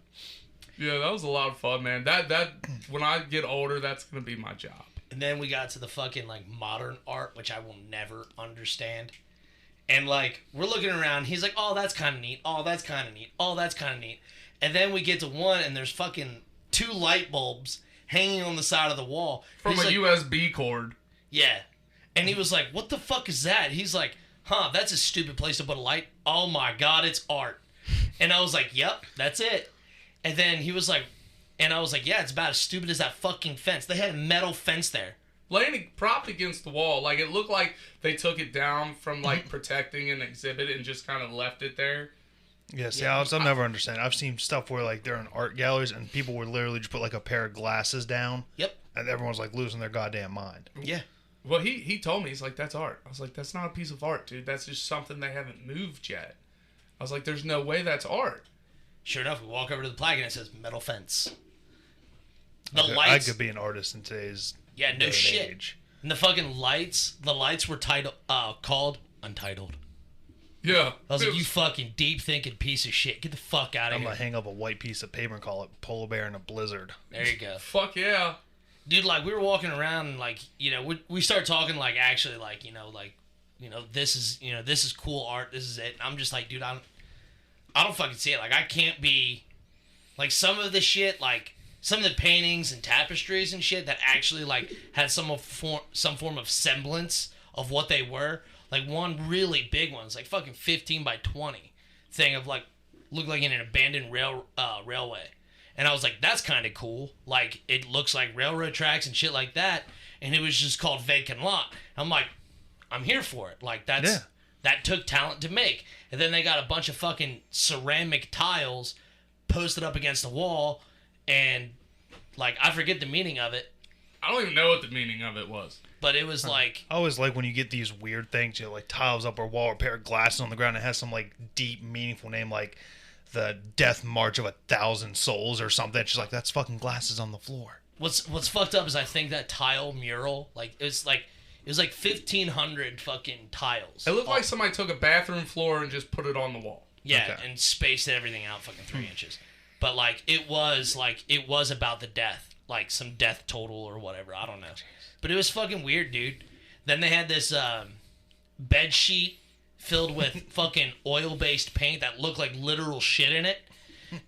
Yeah, that was a lot of fun, man. That when I get older, that's gonna be my job. And then we got to the fucking, like, modern art, which I will never understand. And, like, we're looking around. He's like, oh, that's kind of neat. Oh, that's kind of neat. Oh, that's kind of neat. And then we get to one, and there's fucking 2 light bulbs hanging on the side of the wall. From a USB cord. Yeah. And he was like, what the fuck is that? He's like, huh, that's a stupid place to put a light. Oh, my God, it's art. And I was like, yep, that's it. And then he was like, and I was like, yeah, it's about as stupid as that fucking fence. They had a metal fence there. Laying propped against the wall. Like, it looked like they took it down from, like, protecting an exhibit and just kind of left it there. Yeah, see, Alex, I'll never understand. I've seen stuff where, like, they're in art galleries and people would literally just put, like, a pair of glasses down. Yep. And everyone's, like, losing their goddamn mind. Yeah. Well, he told me, he's like, that's art. I was like, that's not a piece of art, dude. That's just something they haven't moved yet. I was like, there's no way that's art. Sure enough, we walk over to the plaque and it says metal fence. The I lights. could be an artist in today's yeah, no day and shit. age. And the fucking lights, the lights were called Untitled. Yeah. I was like, you fucking deep thinking piece of shit. Get the fuck out of I'm here. going to hang up a white piece of paper and call it Polar Bear in a Blizzard. There you go. Fuck yeah. Dude, like, we were walking around and, like, you know, we start talking, like, actually, like, this is cool art. This is it. And I'm just like, dude, I don't fucking see it. Like, I can't be, like, some of the shit, like, some of the paintings and tapestries and shit that actually, like, had some form of semblance of what they were. Like, one really big one. It's like fucking 15 by 20 thing of, like, looked like an abandoned railway. And I was like, that's kind of cool. Like, it looks like railroad tracks and shit like that. And it was just called Vacant Lot. I'm like, I'm here for it. Like, that took talent to make. And then they got a bunch of fucking ceramic tiles posted up against the wall. And, like, I forget the meaning of it. I don't even know what the meaning of it was. But it was like... I always like when you get these weird things, you know, like tiles up a wall or a pair of glasses on the ground. It has some, like, deep, meaningful name, like the Death March of 1,000 Souls or something. It's just like, that's fucking glasses on the floor. What's fucked up is I think that tile mural, like, it was like 1,500 fucking tiles. It looked like somebody took a bathroom floor and just put it on the wall. Yeah, Okay. and spaced everything out fucking 3 inches. But, like, it was about the death. Like, some death total or whatever. I don't know. But it was fucking weird, dude. Then they had this bed sheet filled with fucking oil-based paint that looked like literal shit in it.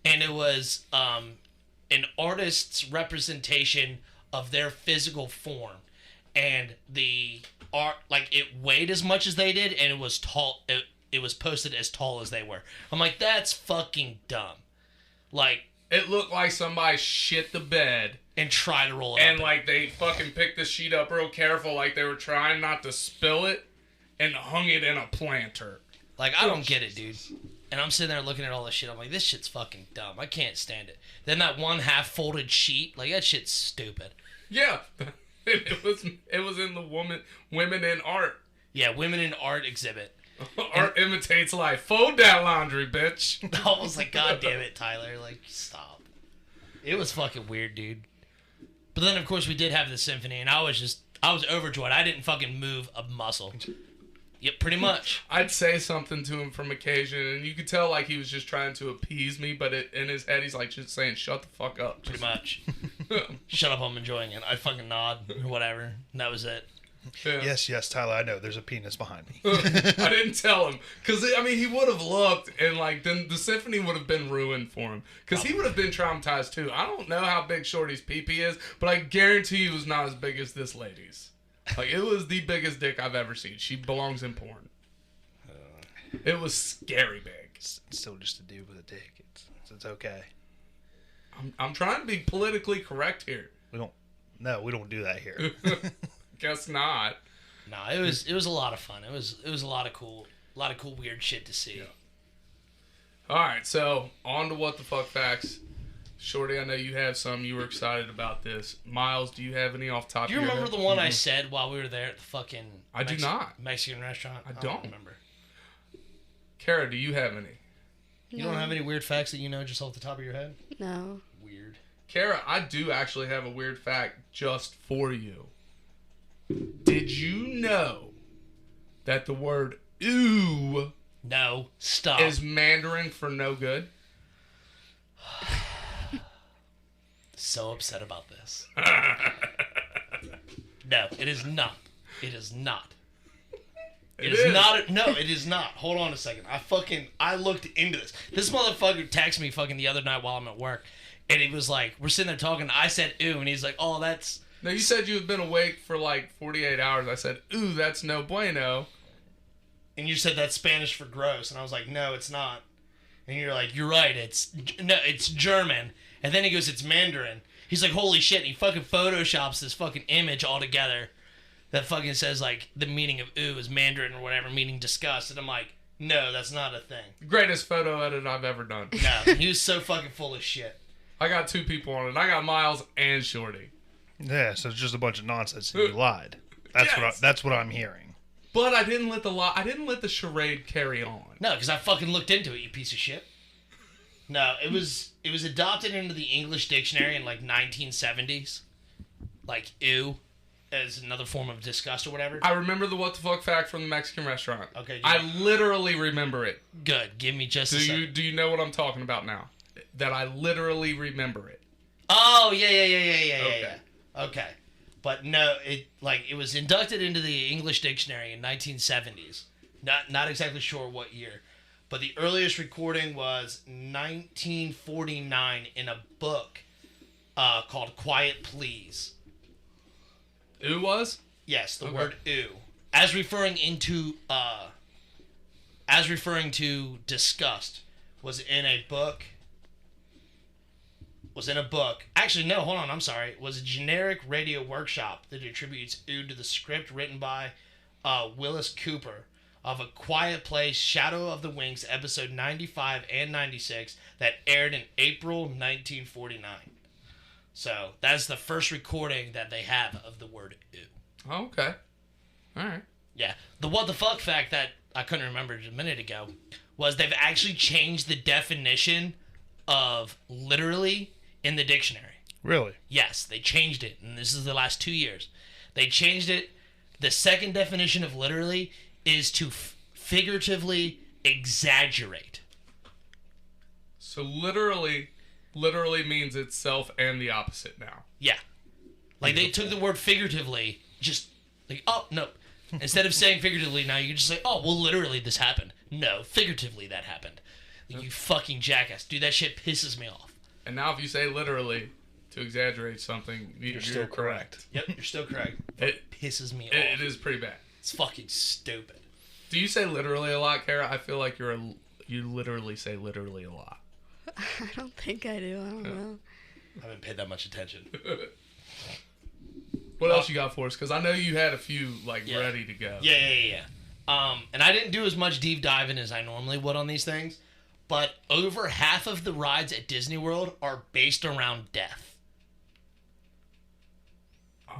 And it was an artist's representation of their physical form. And the art, like, it weighed as much as they did, and it was tall. it was posted as tall as they were. I'm like, that's fucking dumb. Like, it looked like somebody shit the bed and try to roll it and up. like they fucking picked the sheet up real careful, like they were trying not to spill it, and hung it in a planter. Like, I don't get it, dude. And I'm sitting there looking at all this shit. I'm like, this shit's fucking dumb. I can't stand it. Then that one half-folded sheet, like, that shit's stupid. Yeah, it was in the women in art. Yeah, women in art exhibit. Art imitates life. Fold that laundry, bitch. I was like, God damn it, Tyler. Like, stop. It was fucking weird, dude. But then, of course, we did have the symphony, and I was overjoyed. I didn't fucking move a muscle. Yep, pretty much. I'd say something to him from occasion, and you could tell like he was just trying to appease me, but in his head he's like just saying, "Shut the fuck up." Pretty much. Shut up, I'm enjoying it. I'd fucking nod or whatever. And that was it. Yeah. Yes, Tyler, I know. There's a penis behind me. I didn't tell him because I mean he would have looked, and like then the symphony would have been ruined for him because he would have been traumatized too. I don't know how big Shorty's pee-pee is, but I guarantee you it was not as big as this lady's. Like, it was the biggest dick I've ever seen. She belongs in porn. It was scary big. It's still just a dude with a dick. It's okay. I'm trying to be politically correct here. We don't do that here. Guess not. No, it was a lot of fun. It was a lot of cool weird shit to see. Yeah. All right, so on to what the fuck facts. Shorty, I know you have some. You were excited about this. Myles, do you have any off top? Do you remember the one I said while we were there at the fucking I do not. Mexican restaurant? I don't remember. Kara, do you have any? You don't have any weird facts that you know just off the top of your head? No. Weird. Kara, I do actually have a weird fact just for you. Did you know that the word ooh No, stop. is Mandarin for no good? So upset about this. No, it is not. It is not. It is not. No, it is not. Hold on a second. I looked into this. This motherfucker texted me fucking the other night while I'm at work, and he was like, we're sitting there talking. I said ooh, and he's like, oh, that's. No, you said you had been awake for like 48 hours. I said, ooh, that's no bueno. And you said that's Spanish for gross, and I was like, no, it's not. And you're like, you're right. It's German. And then he goes, it's Mandarin. He's like, holy shit. And he fucking photoshops this fucking image all together that fucking says, like, the meaning of ooh is Mandarin or whatever, meaning disgust. And I'm like, no, that's not a thing. Greatest photo edit I've ever done. No, he was so fucking full of shit. I got two people on it. I got Myles and Shorty. Yeah, so it's just a bunch of nonsense and you lied. That's what I'm hearing. But I didn't let the charade carry on. No, because I fucking looked into it, you piece of shit. No, it was adopted into the English dictionary in like 1970s. Like ew as another form of disgust or whatever. I remember the what the fuck fact from the Mexican restaurant. Okay. I literally remember it. Good. Give me just a second. Do you know what I'm talking about now? That I literally remember it. Oh, yeah. Okay. But no, it was inducted into the English dictionary in 1970s. Not exactly sure what year. But the earliest recording was 1949 in a book called Quiet Please. Ooh was? Yes, the Okay. word ooh. As referring to disgust was in a book. Actually, no, hold on, I'm sorry. It was a generic radio workshop that attributes ooh to the script written by Willis Cooper of A Quiet Place, Shadow of the Wings, episode 95 and 96 that aired in April 1949. So, that's the first recording that they have of the word ooh. Oh, okay. All right. Yeah. The what the fuck fact that I couldn't remember a minute ago was they've actually changed the definition of literally in the dictionary. Really? Yes, they changed it, and this is the last 2 years. They changed it. The second definition of literally is to figuratively exaggerate. So literally means itself and the opposite now. Yeah. Like they took the word figuratively, just like, oh, no. Instead of saying figuratively, now you can just say, oh, well, literally this happened. No, figuratively that happened. You fucking jackass. Dude, that shit pisses me off. And now if you say literally to exaggerate something, you're still correct. Yep, you're still correct. It Pisses me off. It is pretty bad. It's fucking stupid. Do you say literally a lot, Kara? I feel like you literally say literally a lot. I don't think I do. I don't know. I haven't paid that much attention. What else you got for us? Because I know you had a few Yeah. ready to go. Yeah. And I didn't do as much deep diving as I normally would on these things, but over half of the rides at Disney World are based around death.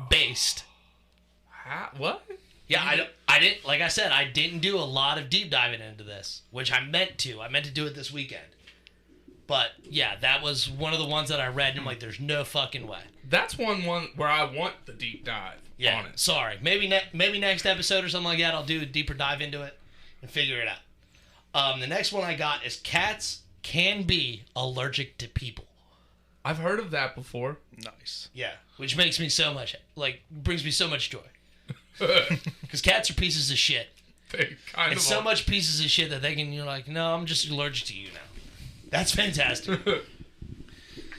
Based. What? Yeah, I didn't. Like I said, I didn't do a lot of deep diving into this, which I meant to. I meant to do it this weekend. But yeah, that was one of the ones that I read, and I'm like, "There's no fucking way." That's one where I want the deep dive Yeah, on it. sorry. Maybe next episode or something like that, I'll do a deeper dive into it and figure it out. The next one I got is cats can be allergic to people. I've heard of that before. Nice. Yeah, which makes me so much brings me so much joy. Because cats are pieces of shit. They kind And of so are. much pieces of shit that you're like, no, I'm just allergic to you now. That's fantastic.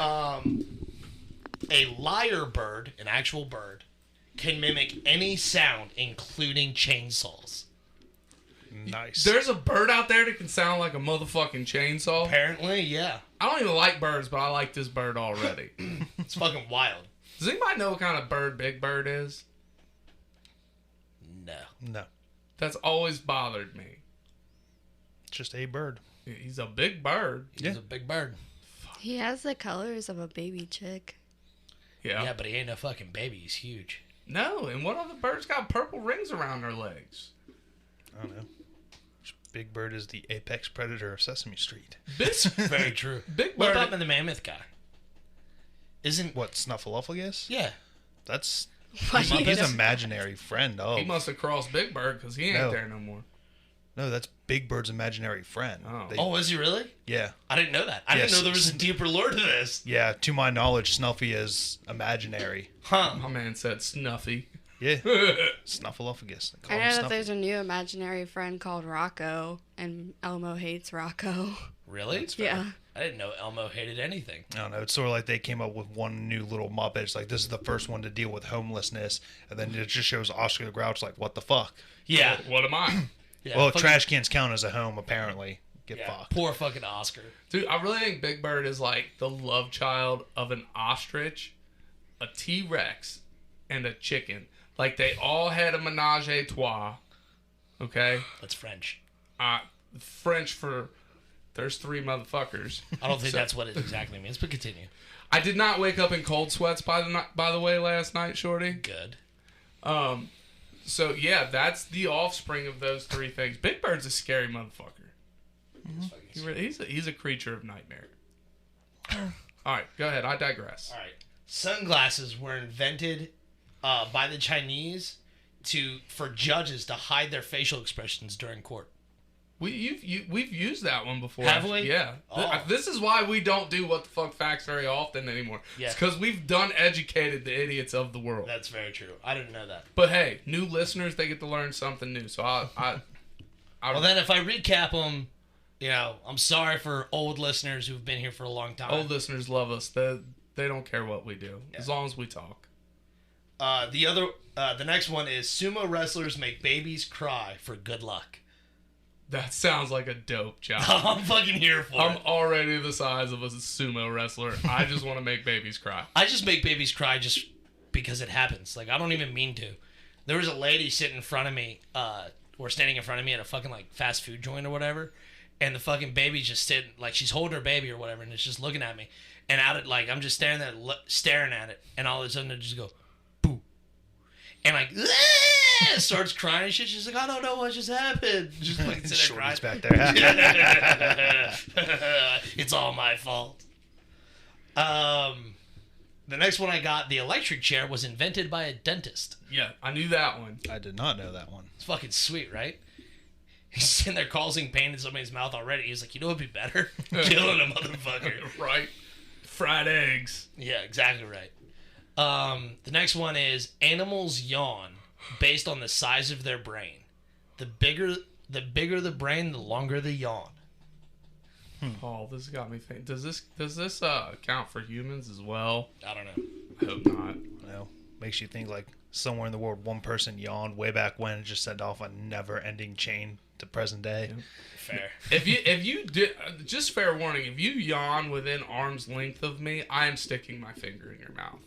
A lyre bird, an actual bird, can mimic any sound, including chainsaws. Nice. There's a bird out there that can sound like a motherfucking chainsaw. Apparently, yeah. I don't even like birds, but I like this bird already. It's fucking wild. Does anybody know what kind of bird Big Bird is? No. No. That's always bothered me. It's just a bird. He's a big bird. He's a big bird. He has the colors of a baby chick. Yeah. Yeah, but he ain't no fucking baby. He's huge. No, and what other birds got purple rings around their legs? I don't know. Big Bird is the apex predator of Sesame Street. Very true. Big What Bird. about the mammoth guy? Isn't... What, Snuffleupagus? Yeah. That's... What He's is- an imaginary friend. Oh. He must have crossed Big Bird because he ain't No. there no more. No, that's Big Bird's imaginary friend. Oh. Oh, is he really? Yeah. I didn't know that. I didn't Yes. know there was a deeper lore to this. Yeah, to my knowledge, Snuffy is imaginary. Huh. My man said Snuffy. Yeah. Snuffleupagus. They call I him know that Snuffy. there's a new imaginary friend called Rocco, and Elmo hates Rocco. Really? Yeah. I didn't know Elmo hated anything. I don't know. It's sort of like they came up with one new little Muppet. It's like, this is the first one to deal with homelessness. And then it just shows Oscar the Grouch like, what the fuck? Yeah. What am I? Yeah, Well, fucking- trash cans count as a home, apparently. Get yeah, fucked. poor fucking Oscar. Dude, I really think Big Bird is like the love child of an ostrich, a T-Rex, and a chicken. Like, they all had a menage a trois. Okay? That's French. French for there's three motherfuckers. I don't think that's what it exactly means, but continue. I did not wake up in cold sweats by the way last night, Shorty. Good. So yeah, that's the offspring of those three things. Big Bird's a scary motherfucker. He's a creature of nightmare. All right, go ahead. I digress. All right. Sunglasses were invented by the Chinese for judges to hide their facial expressions during court. We've used that one before. Have we? Yeah. Oh. This is why we don't do what the fuck facts very often anymore. Yeah. It's because we've done educated the idiots of the world. That's very true. I didn't know that. But hey, new listeners, they get to learn something new. So Well, then if I recap them, I'm sorry for old listeners who've been here for a long time. old listeners love us. They don't care what we do as long as we talk. The next one is sumo wrestlers make babies cry for good luck. That sounds like a dope job. I'm fucking here for I'm it. already the size of a sumo wrestler. I just want to make babies cry. I just make babies cry just because it happens. Like, I don't even mean to. There was a lady sitting in front of me, or standing in front of me at a fucking, like, fast food joint or whatever, and the fucking baby's just sitting, like, she's holding her baby or whatever, and it's just looking at me. And I'm just staring at it, and all of a sudden it just go, boo. And, like, starts crying and shit. She's like, I don't know what just happened. Just fucking sitting there Shorty's crying. back there. It's all my fault. The next one I got, the electric chair, was invented by a dentist. Yeah, I knew that one. I did not know that one. It's fucking sweet, right? He's sitting there causing pain in somebody's mouth already. He's like, what'd be better? Killing a motherfucker. Right. Fried eggs. Yeah, exactly right. The next one is animals yawn based on the size of their brain. The bigger the brain, the longer the yawn. Oh, this got me thinking. Does this count for humans as well? I don't know. I hope not. Makes you think like somewhere in the world, one person yawned way back when and just set off a never-ending chain to present day. Fair. If you did, just fair warning, if you yawn within arm's length of me, I am sticking my finger in your mouth.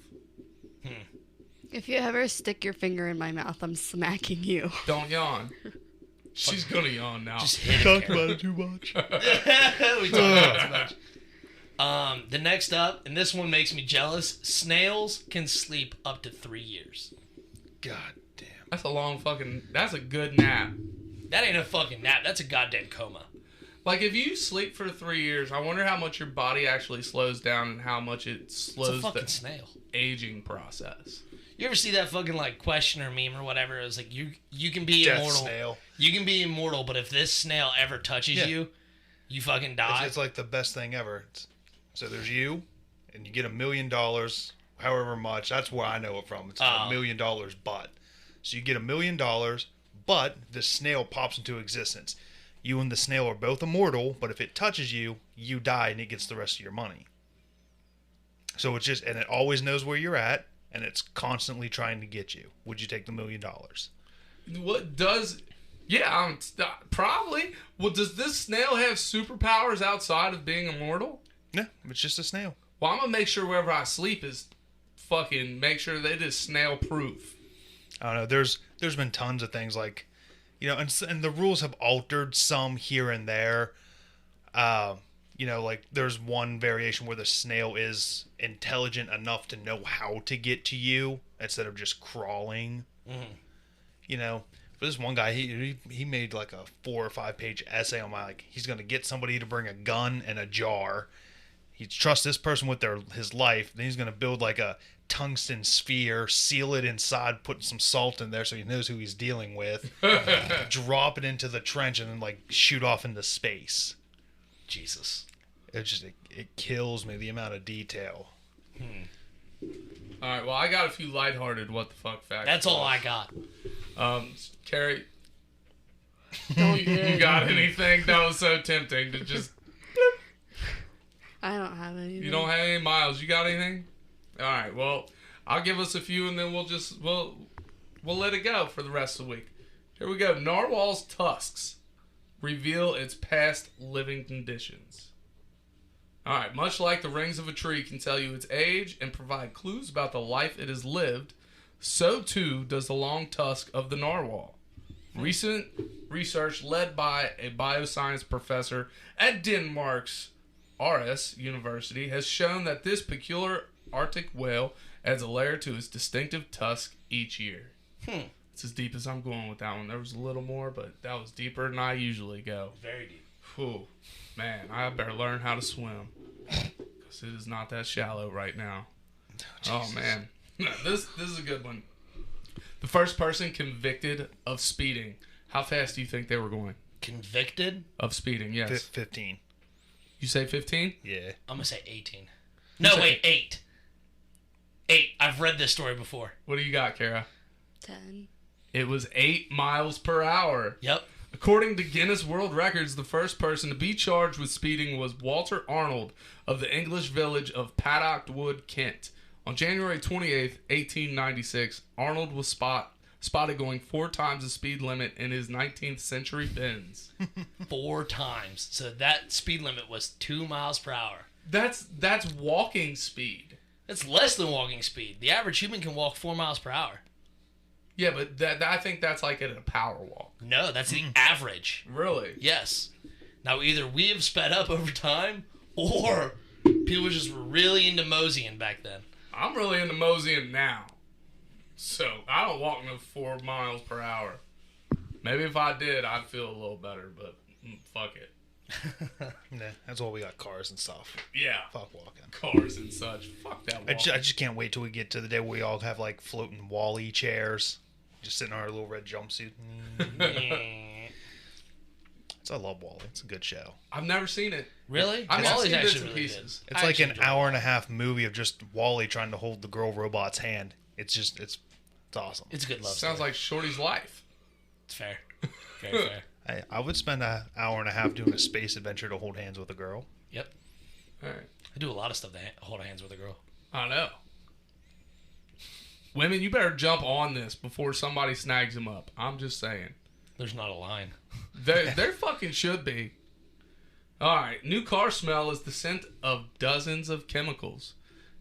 If you ever stick your finger in my mouth, I'm smacking you. Don't yawn. She's gonna yawn now. Just hit Talk it. about it too much. We talked about it too much. The next up, and this one makes me jealous. Snails can sleep up to 3 years. God damn. That's a long fucking. That's a good nap. That ain't a fucking nap. That's a goddamn coma. Like if you sleep for 3 years, I wonder how much your body actually slows down and how much it It's slows a fucking the snail. aging process. You ever see that fucking like question or meme or whatever? It was like you can be Death immortal. snail. You can be immortal, but if this snail ever touches Yeah. you, you fucking die. It's like the best thing ever. So there's you, and you get $1 million, however much. That's where I know it from. It's $1 million, but. So you get $1 million, but the snail pops into existence. You and the snail are both immortal, but if it touches you, you die, and it gets the rest of your money. So it's just, and it always knows where you're at, and it's constantly trying to get you. Would you take the $1 million? What does? Yeah, probably. Well, does this snail have superpowers outside of being immortal? No, it's just a snail. Well, I'm gonna make sure wherever I sleep is fucking make sure that it is snail proof. I don't know. There's been tons of things like, and the rules have altered some here and there. Like there's one variation where the snail is intelligent enough to know how to get to you instead of just crawling. For this one guy, he made like a 4 or 5 page essay on he's gonna get somebody to bring a gun and a jar. He trusts this person with his life. Then he's gonna build like a tungsten sphere, seal it inside, put some salt in there so he knows who he's dealing with. Drop it into the trench and then shoot off into space. Jesus. It kills me, the amount of detail. All right. Well, I got a few lighthearted what the fuck facts. That's all I got. Carrie, Don't do you it. got anything? That was so tempting to just. I don't have anything. You don't have any? Miles, you got anything? All right. Well, I'll give us a few and then we'll let it go for the rest of the week. Here we go. Narwhal's tusks reveal its past living conditions. All right. Much like the rings of a tree can tell you its age and provide clues about the life it has lived, so too does the long tusk of the narwhal. Recent research led by a bioscience professor at Denmark's Aarhus University has shown that this peculiar Arctic whale adds a layer to its distinctive tusk each year. It's as deep as I'm going with that one. There was a little more, but that was deeper than I usually go. Very deep. Whew. Man, I better learn how to swim. Because it is not that shallow right now. Oh, man. This is a good one. The first person convicted of speeding. How fast do you think they were going? Convicted? Of speeding, yes. 15. You say 15? Yeah. I'm going to say 18. No, wait, 8. 8. I've read this story before. What do you got, Kara? 10. It was 8 miles per hour. Yep. According to Guinness World Records, the first person to be charged with speeding was Walter Arnold of the English village of Paddock Wood, Kent. On January 28th, 1896, Arnold was spotted going 4 times the speed limit in his 19th century Benz. 4 times. So that speed limit was 2 miles per hour. That's walking speed. That's less than walking speed. The average human can walk 4 miles per hour. Yeah, but I think that's like at a power walk. No, that's the average. Really? Yes. Now, either we have sped up over time, or people just were really into moseying back then. I'm really into moseying now. So, I don't walk no 4 miles per hour. Maybe if I did, I'd feel a little better, but fuck it. Nah, that's why we got cars and stuff. Yeah. Fuck walking. Cars and such. Fuck that walking. I just can't wait till we get to the day where we all have floating Wall-E chairs. Just sitting in our little red jumpsuit. I love Wall-E. It's a good show. I've never seen it. Really? I mean, I've Wally's seen bits actually and really pieces. good. It's I like actually an enjoy hour and a half movie of just Wall-E trying to hold the girl robot's hand. It's awesome. It's a good love Sounds story. like Shorty's life. It's fair. Very fair. I would spend an hour and a half doing a space adventure to hold hands with a girl. Yep. All right. I do a lot of stuff to hold hands with a girl. I know. Women, you better jump on this before somebody snags them up. I'm just saying. There's not a line. There fucking should be. All right. New car smell is the scent of dozens of chemicals.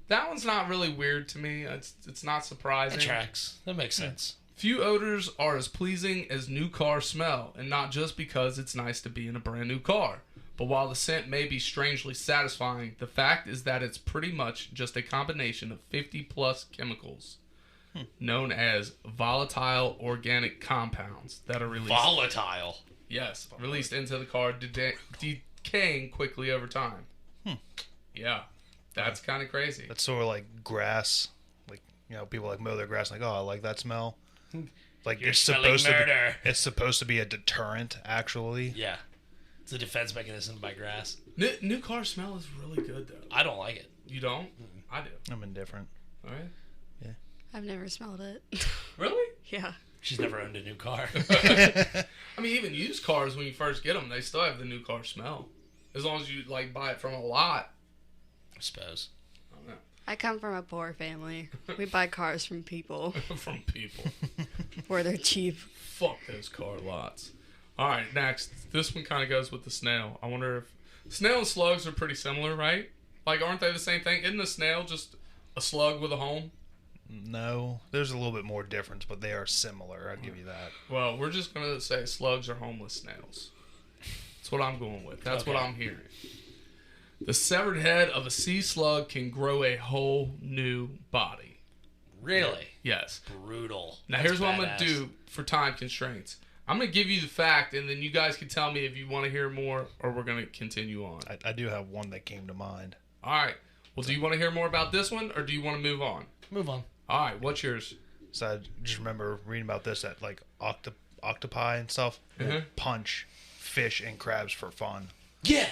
That one's not really weird to me. It's not surprising. That tracks. That makes sense. Few odors are as pleasing as new car smell, and not just because it's nice to be in a brand new car. But while the scent may be strangely satisfying, the fact is that it's pretty much just a combination of 50 plus chemicals known as volatile organic compounds that are released. Volatile. Yes, released into the car, decaying quickly over time. Yeah, that's kind of crazy. That's sort of like grass. Like, you know, people like mow their grass like, oh, I like that smell. Like You're it's smelling supposed to murder. be, it's supposed to be a deterrent, actually. Yeah. It's a defense mechanism by grass. New car smell is really good though. I don't like it. You don't? I do. I'm indifferent. All right. I've never smelled it. Really? Yeah. She's never owned a new car. I mean, even used cars, when you first get them, they still have the new car smell. As long as you, like, buy it from a lot. I suppose. I don't know. I come from a poor family. We buy cars from people From people. where they're cheap. Fuck those car lots. All right, next. This one kind of goes with the snail. I wonder if... Snail and slugs are pretty similar, right? Like, aren't they the same thing? Isn't a snail just a slug with a home? No, there's a little bit more difference, but they are similar. I'll give you that. Well, we're just going to say slugs are homeless snails. That's what I'm going with. That's what I'm hearing. The severed head of a sea slug can grow a whole new body. Really? Yes. Brutal. Now, That's here's what I'm badass. going to do for time constraints. I'm going to give you the fact, and then you guys can tell me if you want to hear more, or we're going to continue on. I do have one that came to mind. All right. Well, do you want to hear more about this one, or do you want to move on? Move on. All right. What's yours? So I just remember reading about this at like octopi and stuff. Will punch fish and crabs for fun. Yeah.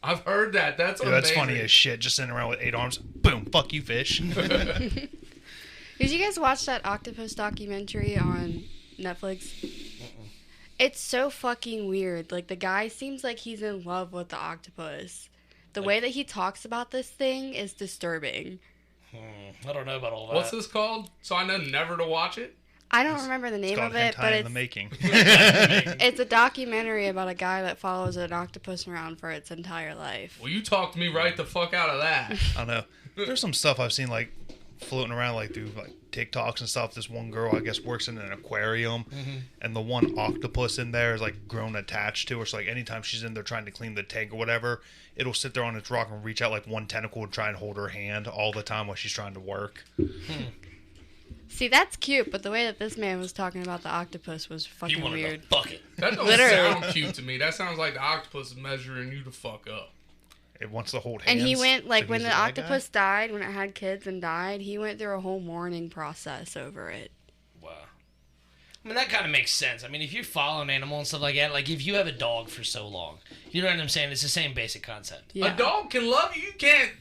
I've heard that. That's Dude, amazing. that's funny as shit. Just sitting around with 8 arms. Boom. Fuck you, fish. Did you guys watch that octopus documentary on Netflix? It's so fucking weird. Like, the guy seems like he's in love with the octopus. The way that he talks about this thing is disturbing. I don't know about all that. What's this called? So I know never to watch it. I don't remember the name It's called of it, hentai but in the it's, making. it's a documentary about a guy that follows an octopus around for its entire life. Well, you talked me right the fuck out of that. I don't know. There's some stuff I've seen like floating around like through like TikToks and stuff. This one girl I guess works in an aquarium, and the one octopus in there is like grown attached to her. So like anytime she's in there trying to clean the tank or whatever, it'll sit there on its rock and reach out like one tentacle and try and hold her hand all the time while she's trying to work. See, that's cute, but the way that this man was talking about the octopus was You fucking wanted weird. to fuck it. That don't Literally. sound cute to me. That sounds like the octopus is measuring you to fuck up. It wants to hold And hands. he went, like, but when he's the a bad guy? octopus died, when it had kids and died, he went through a whole mourning process over it. Wow. I mean, that kind of makes sense. I mean, if you follow an animal and stuff like that, like if you have a dog for so long, you know what I'm saying? It's the same basic concept. Yeah. A dog can love you. You can't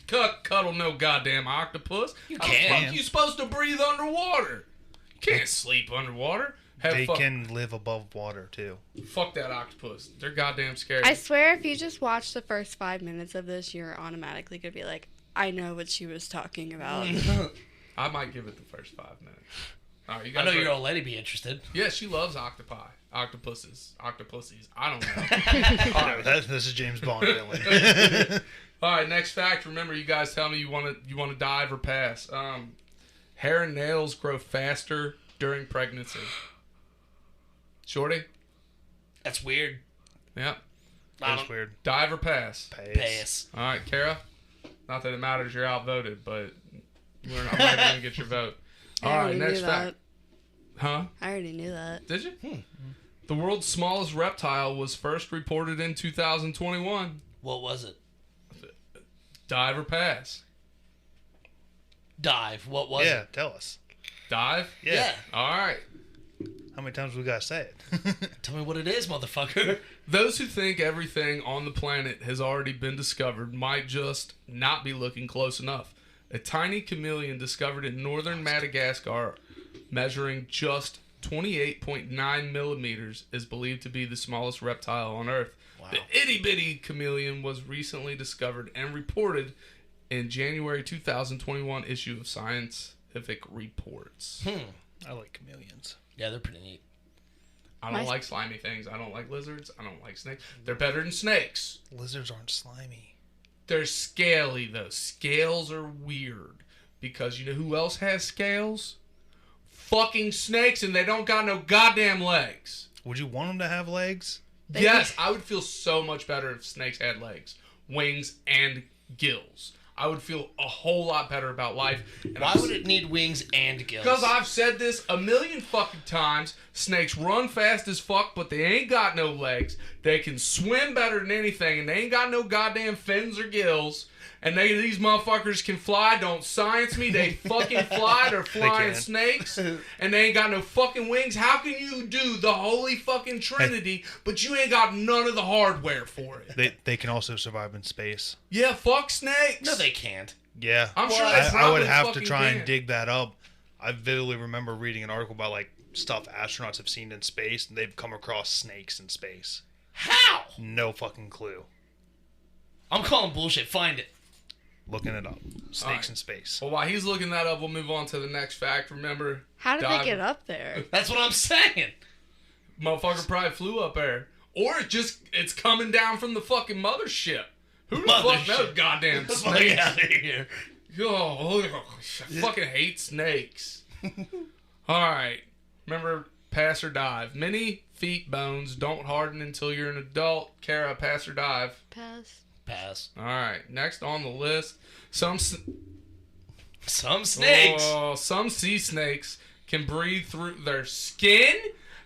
cuddle no goddamn octopus. You How can. the fuck you supposed to breathe underwater? You can't sleep underwater. They can live above water too. Fuck that octopus. They're goddamn scary. I swear, if you just watch the first 5 minutes of this, you're automatically going to be like, I know what she was talking about. I might give it the first 5 minutes. All right, you I guys know ready? your old lady be interested. Yeah, she loves octopi. Octopuses. I don't know. All right. This is James Bond villain. All right, next fact. Remember, you guys tell me you want to dive or pass. Hair and nails grow faster during pregnancy. Shorty? That's weird. Yeah. I That's don't weird. Dive or pass? pass. All right, Kara? Not that it matters, you're outvoted, but I'm not going to get your vote. I All right, already next knew fact. that. Huh? I already knew that. Did you? The world's smallest reptile was first reported in 2021. What was it? Dive or pass? Dive. What was Yeah, it? tell us. Dive? Yeah. All right. How many times we gotta say it? Tell me what it is, motherfucker. Those who think everything on the planet has already been discovered might just not be looking close enough. A tiny chameleon discovered in northern Madagascar, measuring just 28.9 millimeters, is believed to be the smallest reptile on Earth. Wow. The itty-bitty chameleon was recently discovered and reported in January 2021 issue of Science scientific reports. I like chameleons. Yeah, they're pretty neat. I don't like slimy things. I don't like lizards. I don't like snakes. They're better than snakes. Lizards aren't slimy. They're scaly, though. Scales are weird. Because you know who else has scales? Fucking snakes, and they don't got no goddamn legs. Would you want them to have legs? Yes, I would feel so much better if snakes had legs, wings, and gills. I would feel a whole lot better about life. And Why would it need wings and gills? Because I've said this a million fucking times. Snakes run fast as fuck, but they ain't got no legs. They can swim better than anything, and they ain't got no goddamn fins or gills. And these motherfuckers can fly. Don't science me. They fucking fly. They're flying snakes. And they ain't got no fucking wings. How can you do the holy fucking trinity, but you ain't got none of the hardware for it? They can also survive in space. Yeah, fuck snakes. No, they can't. Yeah. I'm sure they I probably would have to fucking try can. and dig that up. I vividly remember reading an article about like stuff astronauts have seen in space, and they've come across snakes in space. How? No fucking clue. I'm calling bullshit. Find it. Looking it up. Snakes in space. Well, while he's looking that up, we'll move on to the next fact. Remember, How did they get up there? That's what I'm saying. motherfucker probably flew up there. Or it's coming down from the fucking mothership. Who the fuck Mothership. knows goddamn Fuck snakes? out of here. Oh, I fucking hate snakes. Alright. Remember, pass or dive. Many feet bones don't harden until you're an adult. Kara, pass or dive? Pass. Pass. Alright. Next on the list. Some snakes. Oh, some sea snakes can breathe through their skin?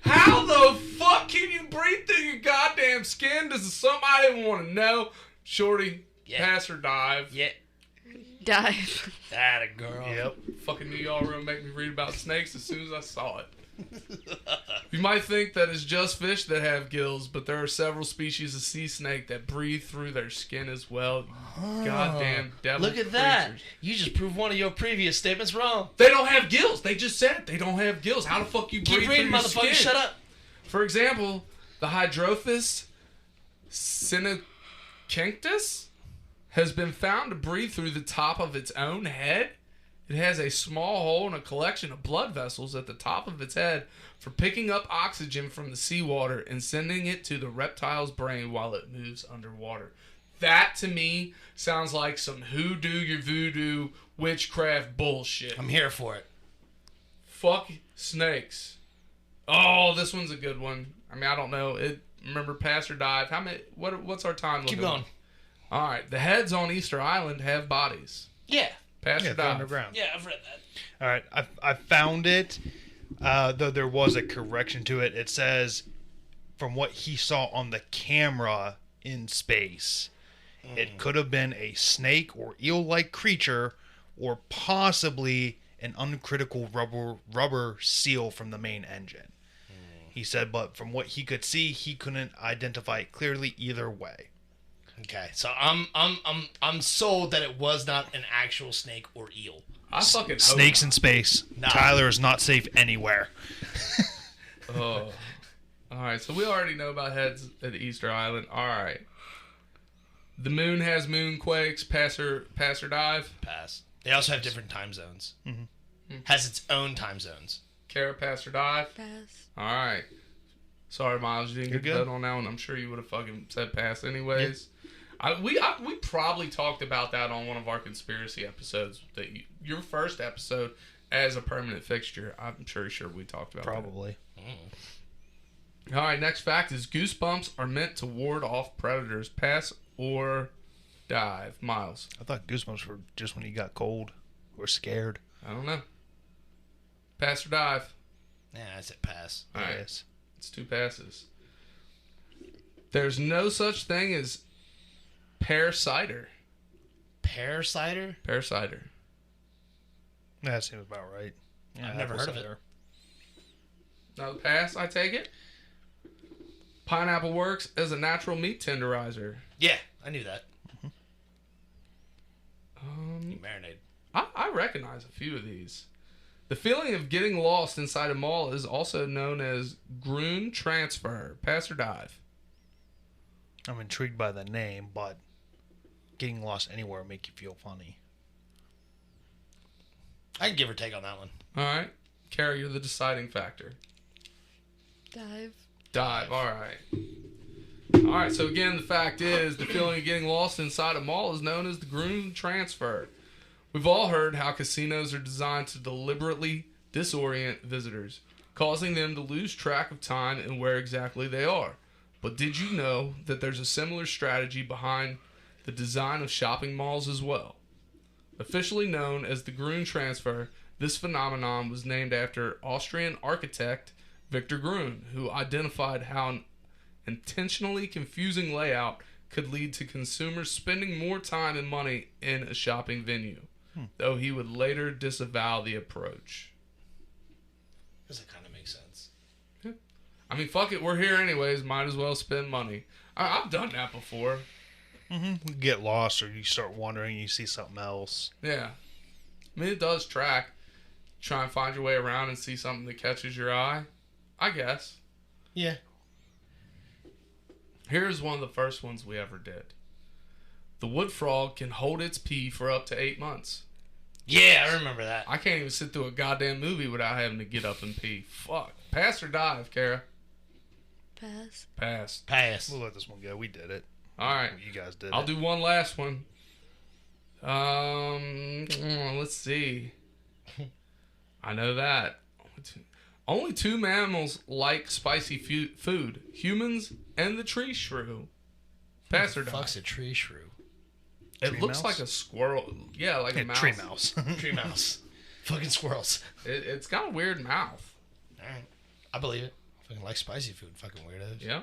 How the fuck can you breathe through your goddamn skin? This is something I didn't want to know. Shorty, pass or dive? Yeah. Dive. That a girl. Yep. Fucking knew y'all were gonna make me read about snakes as soon as I saw it. You might think that it's just fish that have gills, but there are several species of sea snake that breathe through their skin as well. Goddamn devil Look at that. creatures. You just proved one of your previous statements wrong. They don't have gills. They just said it. They don't have gills. How the fuck you breathe Keep reading, through your motherfucker. skin? Shut up. For example, the Hydrophis synacinctus has been found to breathe through the top of its own head. It has a small hole and a collection of blood vessels at the top of its head for picking up oxygen from the seawater and sending it to the reptile's brain while it moves underwater. That, to me, sounds like some hoodoo, your voodoo, witchcraft bullshit. I'm here for it. Fuck snakes. Oh, this one's a good one. I mean, I don't know. Remember, pass or dive. How many? What's our time? Keep looking going. like? All right. The heads on Easter Island have bodies. Yeah. Pass Yeah, or they're dive. underground. Yeah, I've read that. All right, I found it. Though there was a correction to it. It says, from what he saw on the camera in space, it could have been a snake or eel-like creature, or possibly an uncritical rubber seal from the main engine. He said, but from what he could see, he couldn't identify it clearly either way. Okay, so I'm sold that it was not an actual snake or eel. I fucking hope Snakes not. in space. Nah. Tyler is not safe anywhere. Oh. All right. So we already know about heads at Easter Island. All right. The moon has moonquakes. Pass or dive. Pass. They also have different time zones. Has its own time zones. Kara, pass or dive. Pass. All right. Sorry, Miles, you didn't You're get good. that on that one. I'm sure you would have fucking said pass anyways. We probably talked about that on one of our conspiracy episodes. That your first episode as a permanent fixture. I'm sure we talked about Probably. that. All right, next fact is goosebumps are meant to ward off predators. Pass or dive, Miles. I thought goosebumps were just when you got cold or scared. I don't know. Pass or dive. Yeah, I said pass. All right, Yes. it's 2 passes. There's no such thing as pear cider. Pear cider? Pear cider. That seems about right. Yeah, I've never apple heard of it. cider. Now the pass, I take it. Pineapple works as a natural meat tenderizer. Yeah, I knew that. You marinate. I recognize a few of these. The feeling of getting lost inside a mall is also known as Grune transfer. Pass or dive? I'm intrigued by the name, but getting lost anywhere will make you feel funny. I can give or take on that one. All right. Kara, you're the deciding factor. Dive. All right. All right. So again, the fact is, the feeling of getting lost inside a mall is known as the groom transfer. We've all heard how casinos are designed to deliberately disorient visitors, causing them to lose track of time and where exactly they are. But did you know that there's a similar strategy behind the design of shopping malls as well? Officially known as the Gruen transfer, this phenomenon was named after Austrian architect Victor Gruen, who identified how an intentionally confusing layout could lead to consumers spending more time and money in a shopping venue, though he would later disavow the approach. Because it kind of makes sense. Yeah. I mean, fuck it, we're here anyways, might as well spend money. I've done that before. You get lost, or you start wandering, you see something else. Yeah. I mean, it does track. Try and find your way around and see something that catches your eye, I guess. Yeah. Here's one of the first ones we ever did. The wood frog can hold its pee for up to 8 months. Yeah, I remember that. I can't even sit through a goddamn movie without having to get up and pee. Fuck. Pass or dive, Kara? Pass. Pass. We'll let this one go. We did it. All right. You guys did I'll it. do one last one. Let's see. I know that. Only two mammals like spicy food. Humans and the tree shrew. Pass or dive? Fuck's a tree shrew. It Tree looks mouse? like a squirrel. Yeah, like a mouse. Tree mouse. Tree mouse. Fucking squirrels. It's got a weird mouth. Alright. I believe it. Fucking like spicy food. Fucking weirdos. Yeah.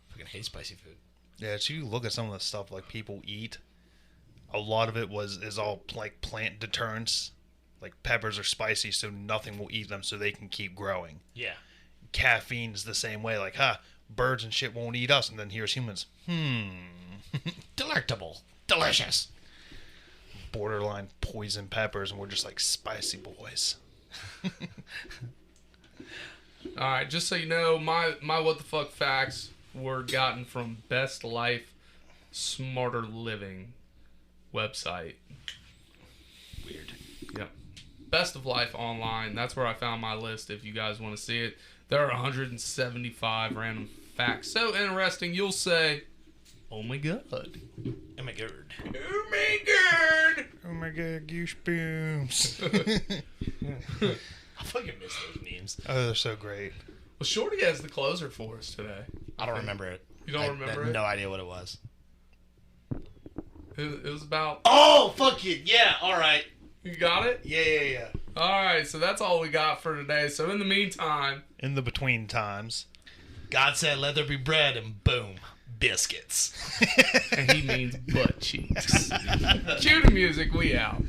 Fucking hate spicy food. Yeah, so you look at some of the stuff like people eat. A lot of it is all like plant deterrents. Like peppers are spicy, so nothing will eat them, so they can keep growing. Yeah. Caffeine's the same way. Like, birds and shit won't eat us, and then here's humans. Delectable. Delicious. Borderline poison peppers, and we're just like spicy boys. All right, just so you know, my what the fuck facts were gotten from Best Life Smarter Living website. Weird. Yep. Best of Life online. That's where I found my list if you guys want to see it. There are 175 random facts. So interesting, you'll say, oh my god. Oh my god. Oh my god. Oh my god, goosebumps. I fucking miss those memes. Oh, they're so great. Well, Shorty has the closer for us today. I don't remember it. You don't remember I have it? no idea what it was. It was about... Oh, fuck it. Yeah, alright. You got it? Yeah. Alright, so that's all we got for today. So in the meantime... In the between times. God said, let there be bread, and boom, biscuits. And he means butt cheeks. Cue the music, we out.